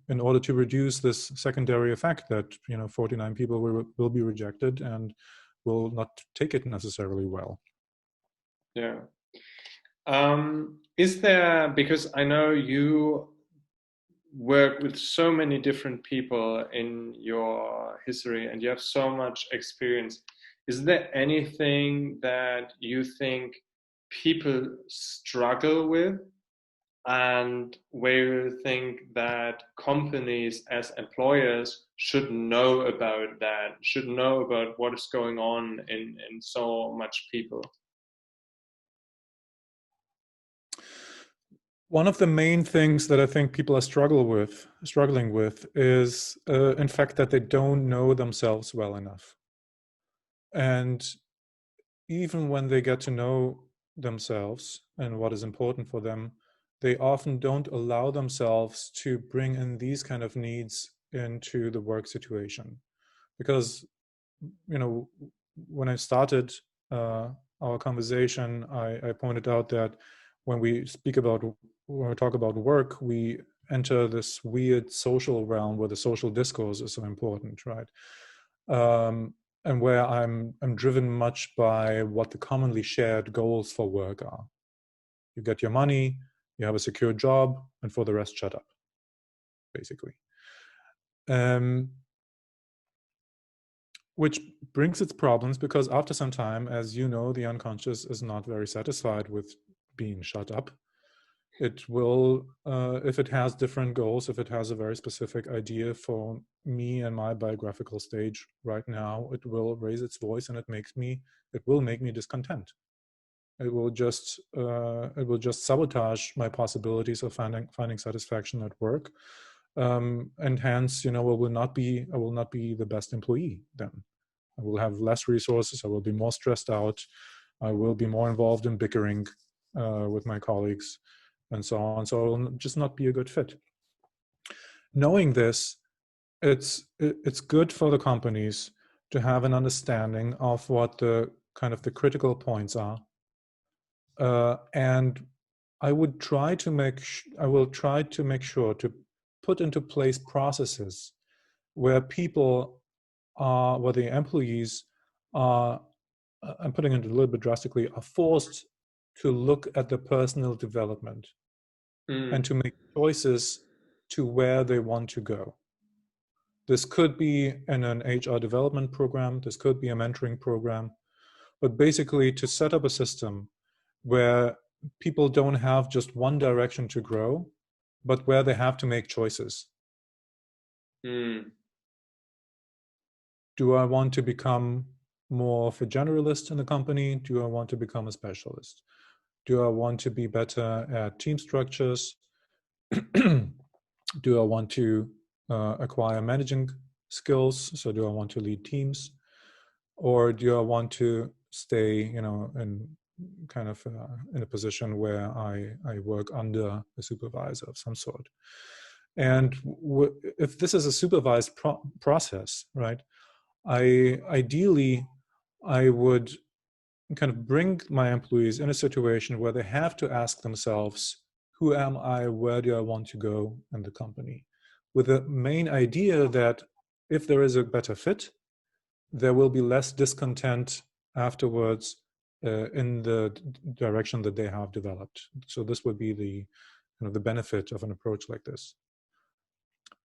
In order to reduce this secondary effect that 49 people will be rejected and will not take it necessarily well. Yeah. Is there, because I know you work with so many different people in your history and you have so much experience, is there anything that you think people struggle with, and where you think that companies as employers should know about that, should know about what is going on in so much people? One of the main things that I think people are struggling with is, in fact, that they don't know themselves well enough. And even when they get to know themselves and what is important for them, they often don't allow themselves to bring in these kind of needs into the work situation. Because, when I started our conversation, I pointed out that when we talk about work, we enter this weird social realm where the social discourse is so important, right? And where I'm driven much by what the commonly shared goals for work are. You get your money, you have a secure job, and for the rest, shut up, basically. Which brings its problems, because after some time, as you know, the unconscious is not very satisfied with being shut up. It will, if it has different goals, if it has a very specific idea for me and my biographical stage right now, it will raise its voice, and it will make me discontent. It will just sabotage my possibilities of finding satisfaction at work, and hence, I will not be the best employee then. I will have less resources. I will be more stressed out. I will be more involved in bickering with my colleagues, and so on. So I will just not be a good fit. Knowing this, it's good for the companies to have an understanding of what the kind of the critical points are, and I will try to make sure to put into place processes where where the employees are, I'm putting it a little bit drastically, are forced to look at the personal development and to make choices to where they want to go. This could be in an HR development program, this could be a mentoring program, but basically to set up a system where people don't have just one direction to grow, but where they have to make choices. Do I want to become more of a generalist in the company? Do I want to become a specialist? Do I want to be better at team structures? Do I want to acquire managing skills? So do I want to lead teams? Or do I want to stay, in kind of in a position where I work under a supervisor of some sort? And if this is a supervised process, right? Ideally, I would kind of bring my employees in a situation where they have to ask themselves, who am I? Where do I want to go in the company? With the main idea that if there is a better fit, there will be less discontent afterwards in the direction that they have developed. So this would be the benefit of an approach like this.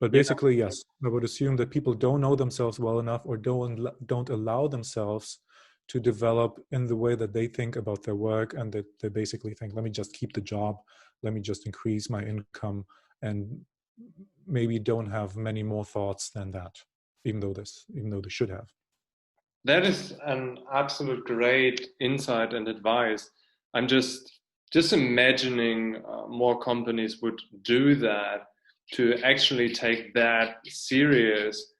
But basically, yes, I would assume that people don't know themselves well enough, or don't allow themselves to develop in the way that they think about their work, and that they basically think, let me just keep the job, let me just increase my income, and maybe don't have many more thoughts than that, even though they should have. That is an absolute great insight and advice. I'm just imagining more companies would do that, to actually take that serious,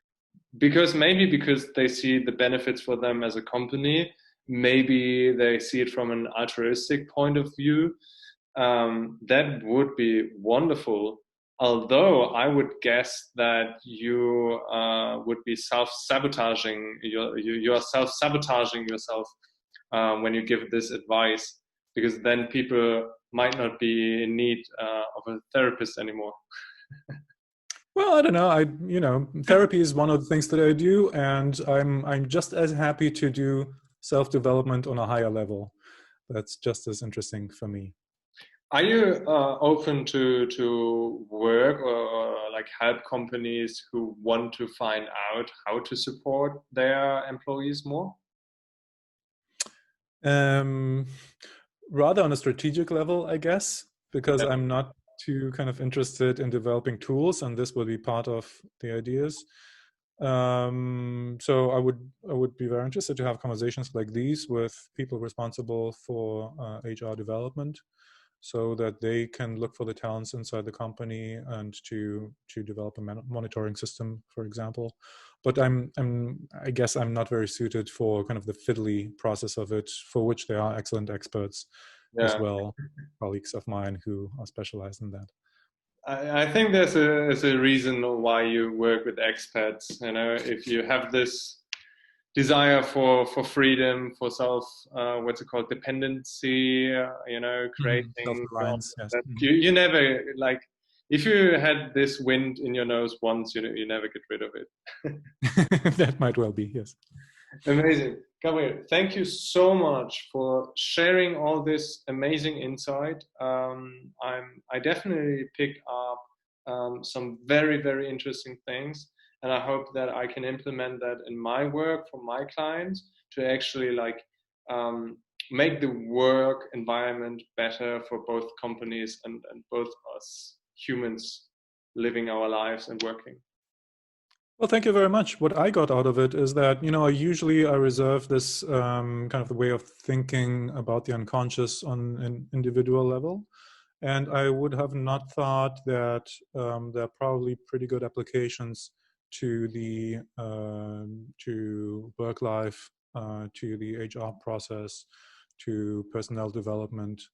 because they see the benefits for them as a company. Maybe they see it from an altruistic point of view. That would be wonderful. Although I would guess that you would be self-sabotaging, you are self-sabotaging yourself when you give this advice, because then people might not be in need of a therapist anymore. Well, I don't know. Therapy is one of the things that I do, and I'm just as happy to do self-development on a higher level. That's just as interesting for me. Are you open to work or like help companies who want to find out how to support their employees more? Rather on a strategic level, I guess, because Yeah. I'm not too kind of interested in developing tools, and this will be part of the ideas. So I would be very interested to have conversations like these with people responsible for HR development, so that they can look for the talents inside the company and to develop a monitoring system, for example. But I guess I'm not very suited for kind of the fiddly process of it, for which there are excellent experts as Yeah. well, colleagues of mine who are specialized in that. I think there's a reason why you work with experts. You know, if you have this desire for freedom, for self, what's it called, dependency, creating Self-reliance, yes. that you never, like, if you had this wind in your nose once, you never get rid of it. That might well be, yes. Amazing. Gabriel, thank you so much for sharing all this amazing insight. I definitely pick up some very, very interesting things, and I hope that I can implement that in my work for my clients, to actually make the work environment better for both companies and both us humans living our lives and working. Well, thank you very much. What I got out of it is that, I reserve this kind of the way of thinking about the unconscious on an individual level. And I would have not thought that there are probably pretty good applications to the to work life, to the HR process, to personnel development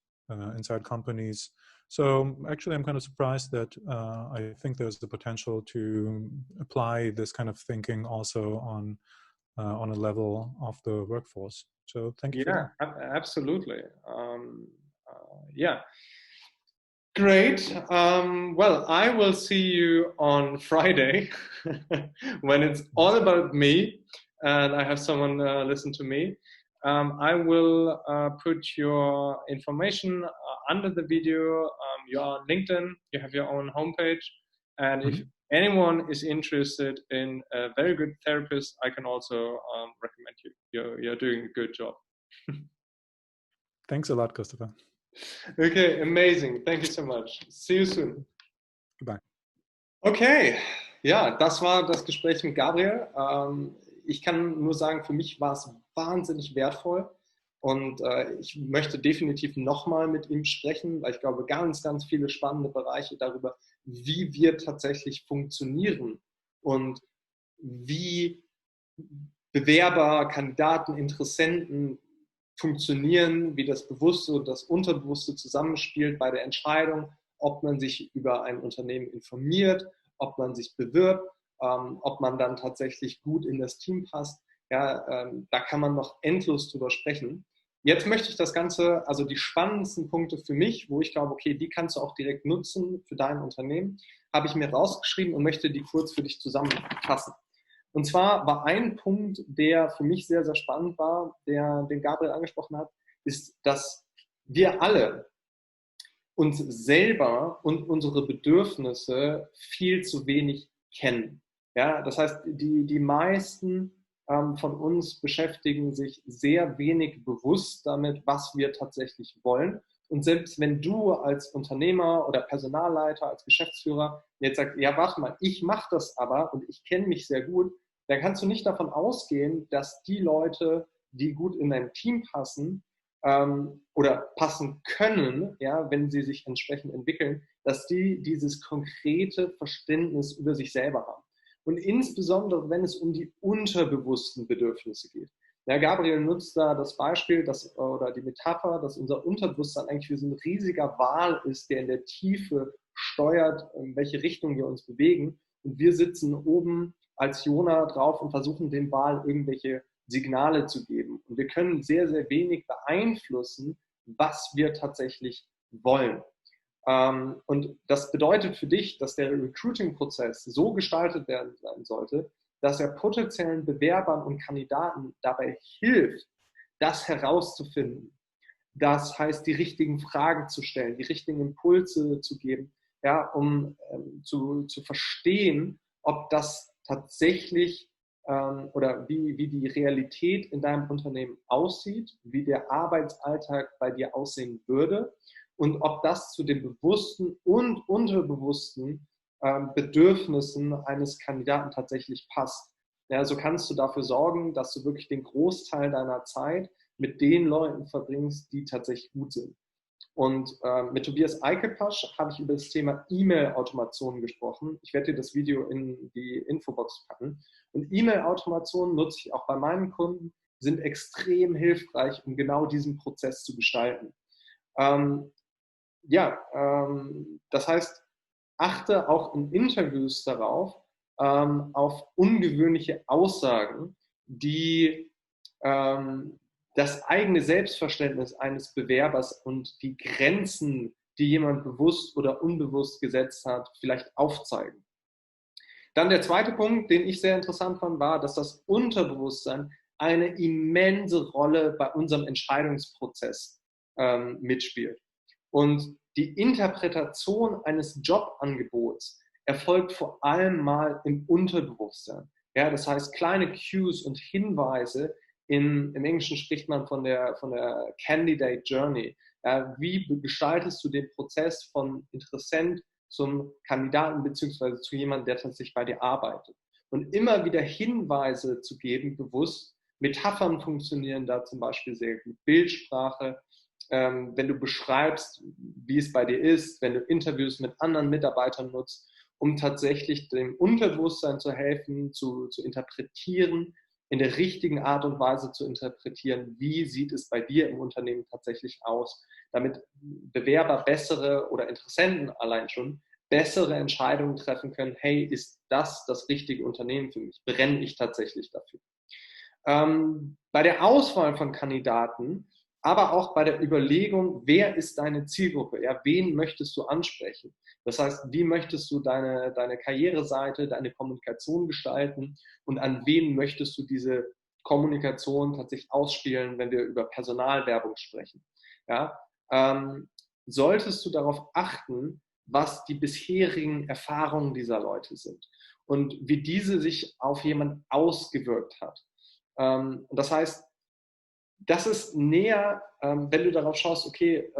inside companies. So actually, I'm kind of surprised that I think there's the potential to apply this kind of thinking also on a level of the workforce. So thank you for Yeah, that. absolutely. Yeah. Great. Well, I will see you on Friday when it's all about me and I have someone listen to me. I will put your information under the video. You're on LinkedIn, you have your own homepage. And if anyone is interested in a very good therapist, I can also recommend you. You're doing a good job. Thanks a lot, Christopher. Okay, amazing. Thank you so much. See you soon. Goodbye. Okay, ja, das war das Gespräch mit Gabriel. Ich kann nur sagen, für mich war es wahnsinnig wertvoll und ich möchte definitiv nochmal mit ihm sprechen, weil ich glaube, ganz, ganz viele spannende Bereiche darüber, wie wir tatsächlich funktionieren und wie Bewerber, Kandidaten, Interessenten funktionieren, wie das Bewusste und das Unterbewusste zusammenspielt bei der Entscheidung, ob man sich über ein Unternehmen informiert, ob man sich bewirbt, ob man dann tatsächlich gut in das Team passt. Ja, da kann man noch endlos drüber sprechen. Jetzt möchte ich das Ganze, also die spannendsten Punkte für mich, wo ich glaube, okay, die kannst du auch direkt nutzen für dein Unternehmen, habe ich mir rausgeschrieben und möchte die kurz für dich zusammenfassen. Und zwar war ein Punkt, der für mich sehr, sehr spannend war, den Gabriel angesprochen hat, ist, dass wir alle uns selber und unsere Bedürfnisse viel zu wenig kennen. Ja, das heißt, die meisten von uns beschäftigen sich sehr wenig bewusst damit, was wir tatsächlich wollen. Und selbst wenn du als Unternehmer oder Personalleiter, als Geschäftsführer jetzt sagst, ja, warte mal, ich mache das aber und ich kenne mich sehr gut, dann kannst du nicht davon ausgehen, dass die Leute, die gut in dein Team passen oder passen können, ja, wenn sie sich entsprechend entwickeln, dass die dieses konkrete Verständnis über sich selber haben. Und insbesondere, wenn es um die unterbewussten Bedürfnisse geht. Ja, Gabriel nutzt da das Beispiel oder die Metapher, dass unser Unterbewusstsein eigentlich wie so ein riesiger Wal ist, der in der Tiefe steuert, in welche Richtung wir uns bewegen. Und wir sitzen oben als Jona drauf und versuchen dem Wal irgendwelche Signale zu geben. Und wir können sehr, sehr wenig beeinflussen, was wir tatsächlich wollen. Und das bedeutet für dich, dass der Recruiting-Prozess so gestaltet werden sein sollte, dass er potenziellen Bewerbern und Kandidaten dabei hilft, das herauszufinden. Das heißt, die richtigen Fragen zu stellen, die richtigen Impulse zu geben, ja, um zu verstehen, ob das tatsächlich oder wie die Realität in deinem Unternehmen aussieht, wie der Arbeitsalltag bei dir aussehen würde und ob das zu den bewussten und unterbewussten Bedürfnissen eines Kandidaten tatsächlich passt. Ja, so kannst du dafür sorgen, dass du wirklich den Großteil deiner Zeit mit den Leuten verbringst, die tatsächlich gut sind. Und mit Tobias Eikepasch habe ich über das Thema E-Mail-Automation gesprochen. Ich werde dir das Video in die Infobox packen. Und E-Mail-Automationen nutze ich auch bei meinen Kunden, sind extrem hilfreich, um genau diesen Prozess zu gestalten. Das heißt, achte auch in Interviews darauf, auf ungewöhnliche Aussagen, die das eigene Selbstverständnis eines Bewerbers und die Grenzen, die jemand bewusst oder unbewusst gesetzt hat, vielleicht aufzeigen. Dann der zweite Punkt, den ich sehr interessant fand, war, dass das Unterbewusstsein eine immense Rolle bei unserem Entscheidungsprozess mitspielt. Und die Interpretation eines Jobangebots erfolgt vor allem mal im Unterbewusstsein. Ja, das heißt, kleine Cues und Hinweise, im Englischen spricht man von der Candidate Journey. Ja, wie gestaltest du den Prozess von Interessent zum Kandidaten beziehungsweise zu jemandem, der tatsächlich bei dir arbeitet? Und immer wieder Hinweise zu geben, bewusst. Metaphern funktionieren da zum Beispiel sehr gut. Bildsprache, wenn du beschreibst, wie es bei dir ist, wenn du Interviews mit anderen Mitarbeitern nutzt, um tatsächlich dem Unterbewusstsein zu helfen, zu interpretieren, in der richtigen Art und Weise zu interpretieren, wie sieht es bei dir im Unternehmen tatsächlich aus, damit Bewerber bessere oder Interessenten allein schon bessere Entscheidungen treffen können, hey, ist das richtige Unternehmen für mich? Brenne ich tatsächlich dafür? Bei der Auswahl von Kandidaten, aber auch bei der Überlegung, wer ist deine Zielgruppe? Ja, wen möchtest du ansprechen? Das heißt, wie möchtest du deine Karriereseite, deine Kommunikation gestalten und an wen möchtest du diese Kommunikation tatsächlich ausspielen, wenn wir über Personalwerbung sprechen? Ja, solltest du darauf achten, was die bisherigen Erfahrungen dieser Leute sind und wie diese sich auf jemanden ausgewirkt hat. Und das heißt, das ist näher, wenn du darauf schaust, okay,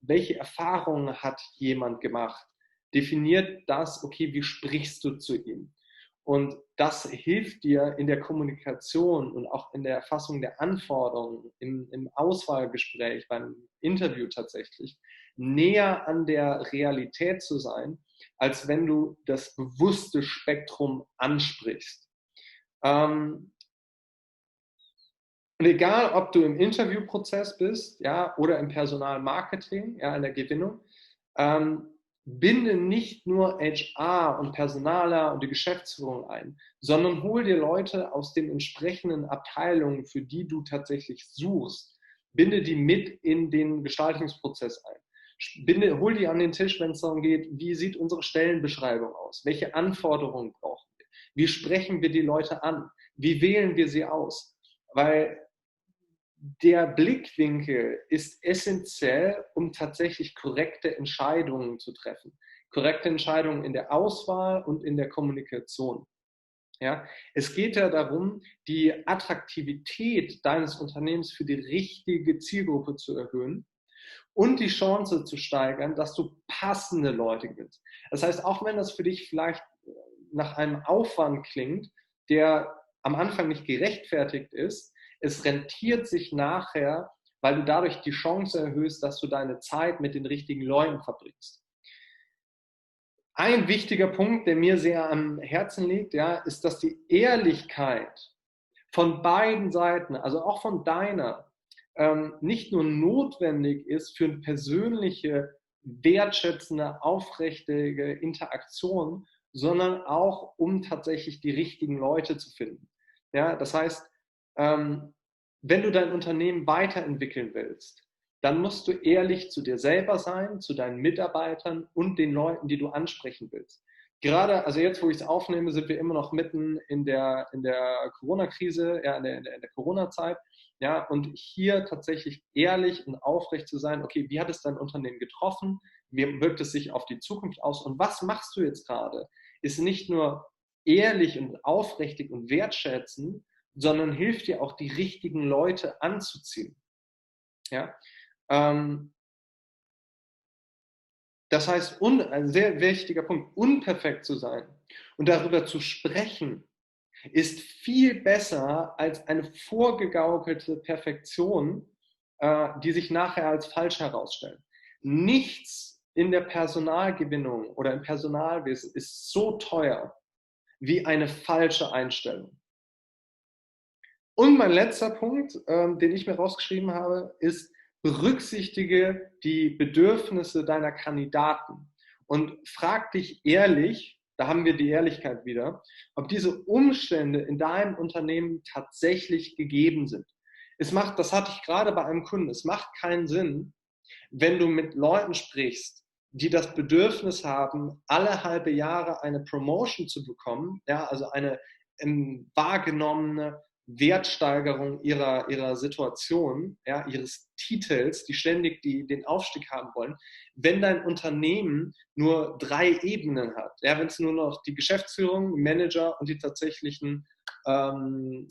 welche Erfahrungen hat jemand gemacht? Definiert das, okay, wie sprichst du zu ihm? Und das hilft dir in der Kommunikation und auch in der Erfassung der Anforderungen, im Auswahlgespräch, beim Interview tatsächlich, näher an der Realität zu sein, als wenn du das bewusste Spektrum ansprichst. Und egal, ob du im Interviewprozess bist, ja, oder im Personalmarketing, ja, in der Gewinnung, binde nicht nur HR und Personaler und die Geschäftsführung ein, sondern hol dir Leute aus den entsprechenden Abteilungen, für die du tatsächlich suchst. Binde die mit in den Gestaltungsprozess ein. Hol die an den Tisch, wenn es darum geht, wie sieht unsere Stellenbeschreibung aus? Welche Anforderungen brauchen wir? Wie sprechen wir die Leute an? Wie wählen wir sie aus? Weil der Blickwinkel ist essentiell, um tatsächlich korrekte Entscheidungen zu treffen. Korrekte Entscheidungen in der Auswahl und in der Kommunikation. Ja, es geht ja darum, die Attraktivität deines Unternehmens für die richtige Zielgruppe zu erhöhen und die Chance zu steigern, dass du passende Leute gewinnst. Das heißt, auch wenn das für dich vielleicht nach einem Aufwand klingt, der am Anfang nicht gerechtfertigt ist, es rentiert sich nachher, weil du dadurch die Chance erhöhst, dass du deine Zeit mit den richtigen Leuten verbringst. Ein wichtiger Punkt, der mir sehr am Herzen liegt, ja, ist, dass die Ehrlichkeit von beiden Seiten, also auch von deiner, nicht nur notwendig ist für eine persönliche, wertschätzende, aufrichtige Interaktion, sondern auch, um tatsächlich die richtigen Leute zu finden. Ja, das heißt, wenn du dein Unternehmen weiterentwickeln willst, dann musst du ehrlich zu dir selber sein, zu deinen Mitarbeitern und den Leuten, die du ansprechen willst. Gerade, also jetzt, wo ich es aufnehme, sind wir immer noch mitten in der Corona-Krise, ja, in der Corona-Zeit. Ja, und hier tatsächlich ehrlich und aufrecht zu sein, okay, wie hat es dein Unternehmen getroffen? Wie wirkt es sich auf die Zukunft aus? Und was machst du jetzt gerade? Ist nicht nur ehrlich und aufrichtig und wertschätzend, sondern hilft dir auch, die richtigen Leute anzuziehen. Ja, das heißt, ein sehr wichtiger Punkt, unperfekt zu sein und darüber zu sprechen, ist viel besser als eine vorgegaukelte Perfektion, die sich nachher als falsch herausstellt. Nichts in der Personalgewinnung oder im Personalwesen ist so teuer wie eine falsche Einstellung. Und mein letzter Punkt, den ich mir rausgeschrieben habe, ist, berücksichtige die Bedürfnisse deiner Kandidaten und frag dich ehrlich, da haben wir die Ehrlichkeit wieder, ob diese Umstände in deinem Unternehmen tatsächlich gegeben sind. Das hatte ich gerade bei einem Kunden, es macht keinen Sinn, wenn du mit Leuten sprichst, die das Bedürfnis haben, alle halbe Jahre eine Promotion zu bekommen, ja, also eine wahrgenommene Wertsteigerung ihrer Situation, ja, ihres Titels, die ständig den Aufstieg haben wollen, wenn dein Unternehmen nur 3 Ebenen hat, ja, wenn es nur noch die Geschäftsführung, Manager und die tatsächlichen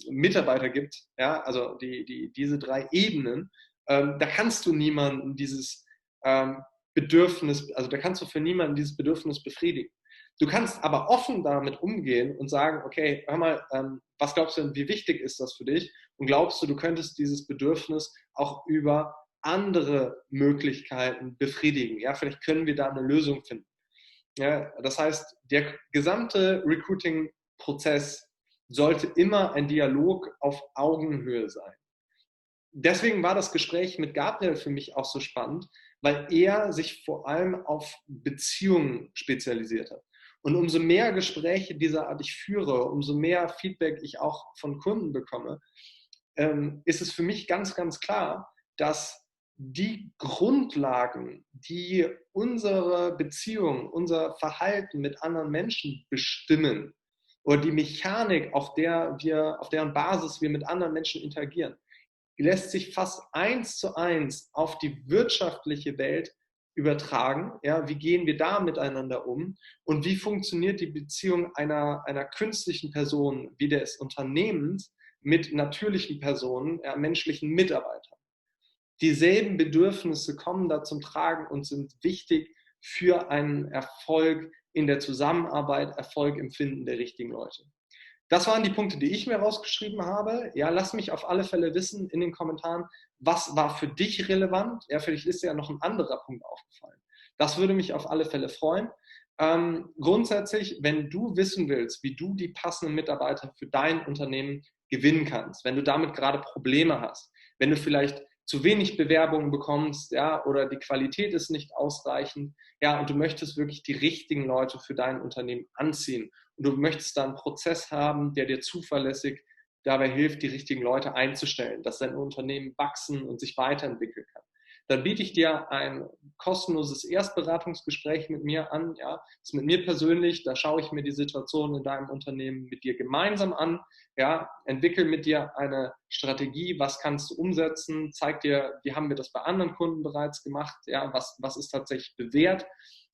Mitarbeiter gibt, ja, also diese 3 Ebenen, da kannst du niemanden dieses Bedürfnis, also da kannst du für niemanden dieses Bedürfnis befriedigen. Du kannst aber offen damit umgehen und sagen, okay, hör mal, was glaubst du denn, wie wichtig ist das für dich? Und glaubst du, du könntest dieses Bedürfnis auch über andere Möglichkeiten befriedigen? Ja, vielleicht können wir da eine Lösung finden. Ja, das heißt, der gesamte Recruiting-Prozess sollte immer ein Dialog auf Augenhöhe sein. Deswegen war das Gespräch mit Gabriel für mich auch so spannend, weil er sich vor allem auf Beziehungen spezialisiert hat. Und umso mehr Gespräche dieser Art ich führe, umso mehr Feedback ich auch von Kunden bekomme, ist es für mich ganz, ganz klar, dass die Grundlagen, die unsere Beziehung, unser Verhalten mit anderen Menschen bestimmen, oder die Mechanik, auf deren Basis wir mit anderen Menschen interagieren, lässt sich fast 1:1 auf die wirtschaftliche Welt übertragen. Ja, wie gehen wir da miteinander um und wie funktioniert die Beziehung einer künstlichen Person wie des Unternehmens mit natürlichen Personen, ja, menschlichen Mitarbeitern. Dieselben Bedürfnisse kommen da zum Tragen und sind wichtig für einen Erfolg in der Zusammenarbeit, Erfolg im Finden der richtigen Leute. Das waren die Punkte, die ich mir rausgeschrieben habe. Ja, lass mich auf alle Fälle wissen in den Kommentaren, was war für dich relevant. Ja, vielleicht ist dir ja noch ein anderer Punkt aufgefallen. Das würde mich auf alle Fälle freuen. Grundsätzlich, wenn du wissen willst, wie du die passenden Mitarbeiter für dein Unternehmen gewinnen kannst, wenn du damit gerade Probleme hast, wenn du vielleicht zu wenig Bewerbungen bekommst, ja, oder die Qualität ist nicht ausreichend, ja, und du möchtest wirklich die richtigen Leute für dein Unternehmen anziehen und du möchtest da einen Prozess haben, der dir zuverlässig dabei hilft, die richtigen Leute einzustellen, dass dein Unternehmen wachsen und sich weiterentwickeln kann. Dann biete ich dir ein kostenloses Erstberatungsgespräch mit mir an. Ja, das ist mit mir persönlich, da schaue ich mir die Situation in deinem Unternehmen mit dir gemeinsam an. Ja, entwickel mit dir eine Strategie, was kannst du umsetzen, zeig dir, wie haben wir das bei anderen Kunden bereits gemacht, ja, was ist tatsächlich bewährt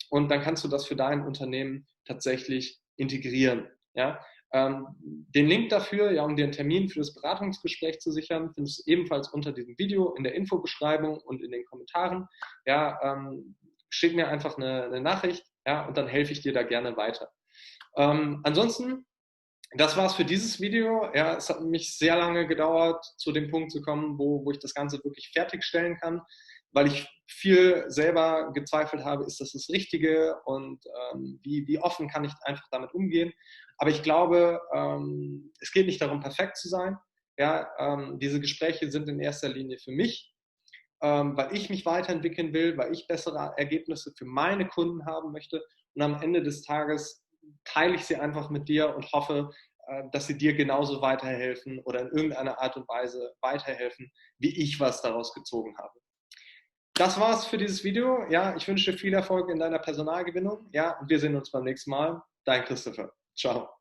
und dann kannst du das für dein Unternehmen tatsächlich integrieren. Ja. Den Link dafür, ja, um dir einen Termin für das Beratungsgespräch zu sichern, findest du ebenfalls unter diesem Video in der Infobeschreibung und in den Kommentaren. Ja, schick mir einfach eine Nachricht, ja, und dann helfe ich dir da gerne weiter. Ansonsten Das war's für dieses Video. Ja, es hat mich sehr lange gedauert, zu dem Punkt zu kommen, wo ich das Ganze wirklich fertigstellen kann, weil ich viel selber gezweifelt habe, ist das das Richtige und wie offen kann ich einfach damit umgehen. Aber ich glaube, es geht nicht darum, perfekt zu sein. Ja, diese Gespräche sind in erster Linie für mich, weil ich mich weiterentwickeln will, weil ich bessere Ergebnisse für meine Kunden haben möchte. Und am Ende des Tages teile ich sie einfach mit dir und hoffe, dass sie dir genauso weiterhelfen oder in irgendeiner Art und Weise weiterhelfen, wie ich was daraus gezogen habe. Das war's für dieses Video. Ja, ich wünsche dir viel Erfolg in deiner Personalgewinnung. Ja, und wir sehen uns beim nächsten Mal. Dein Christopher. Ciao.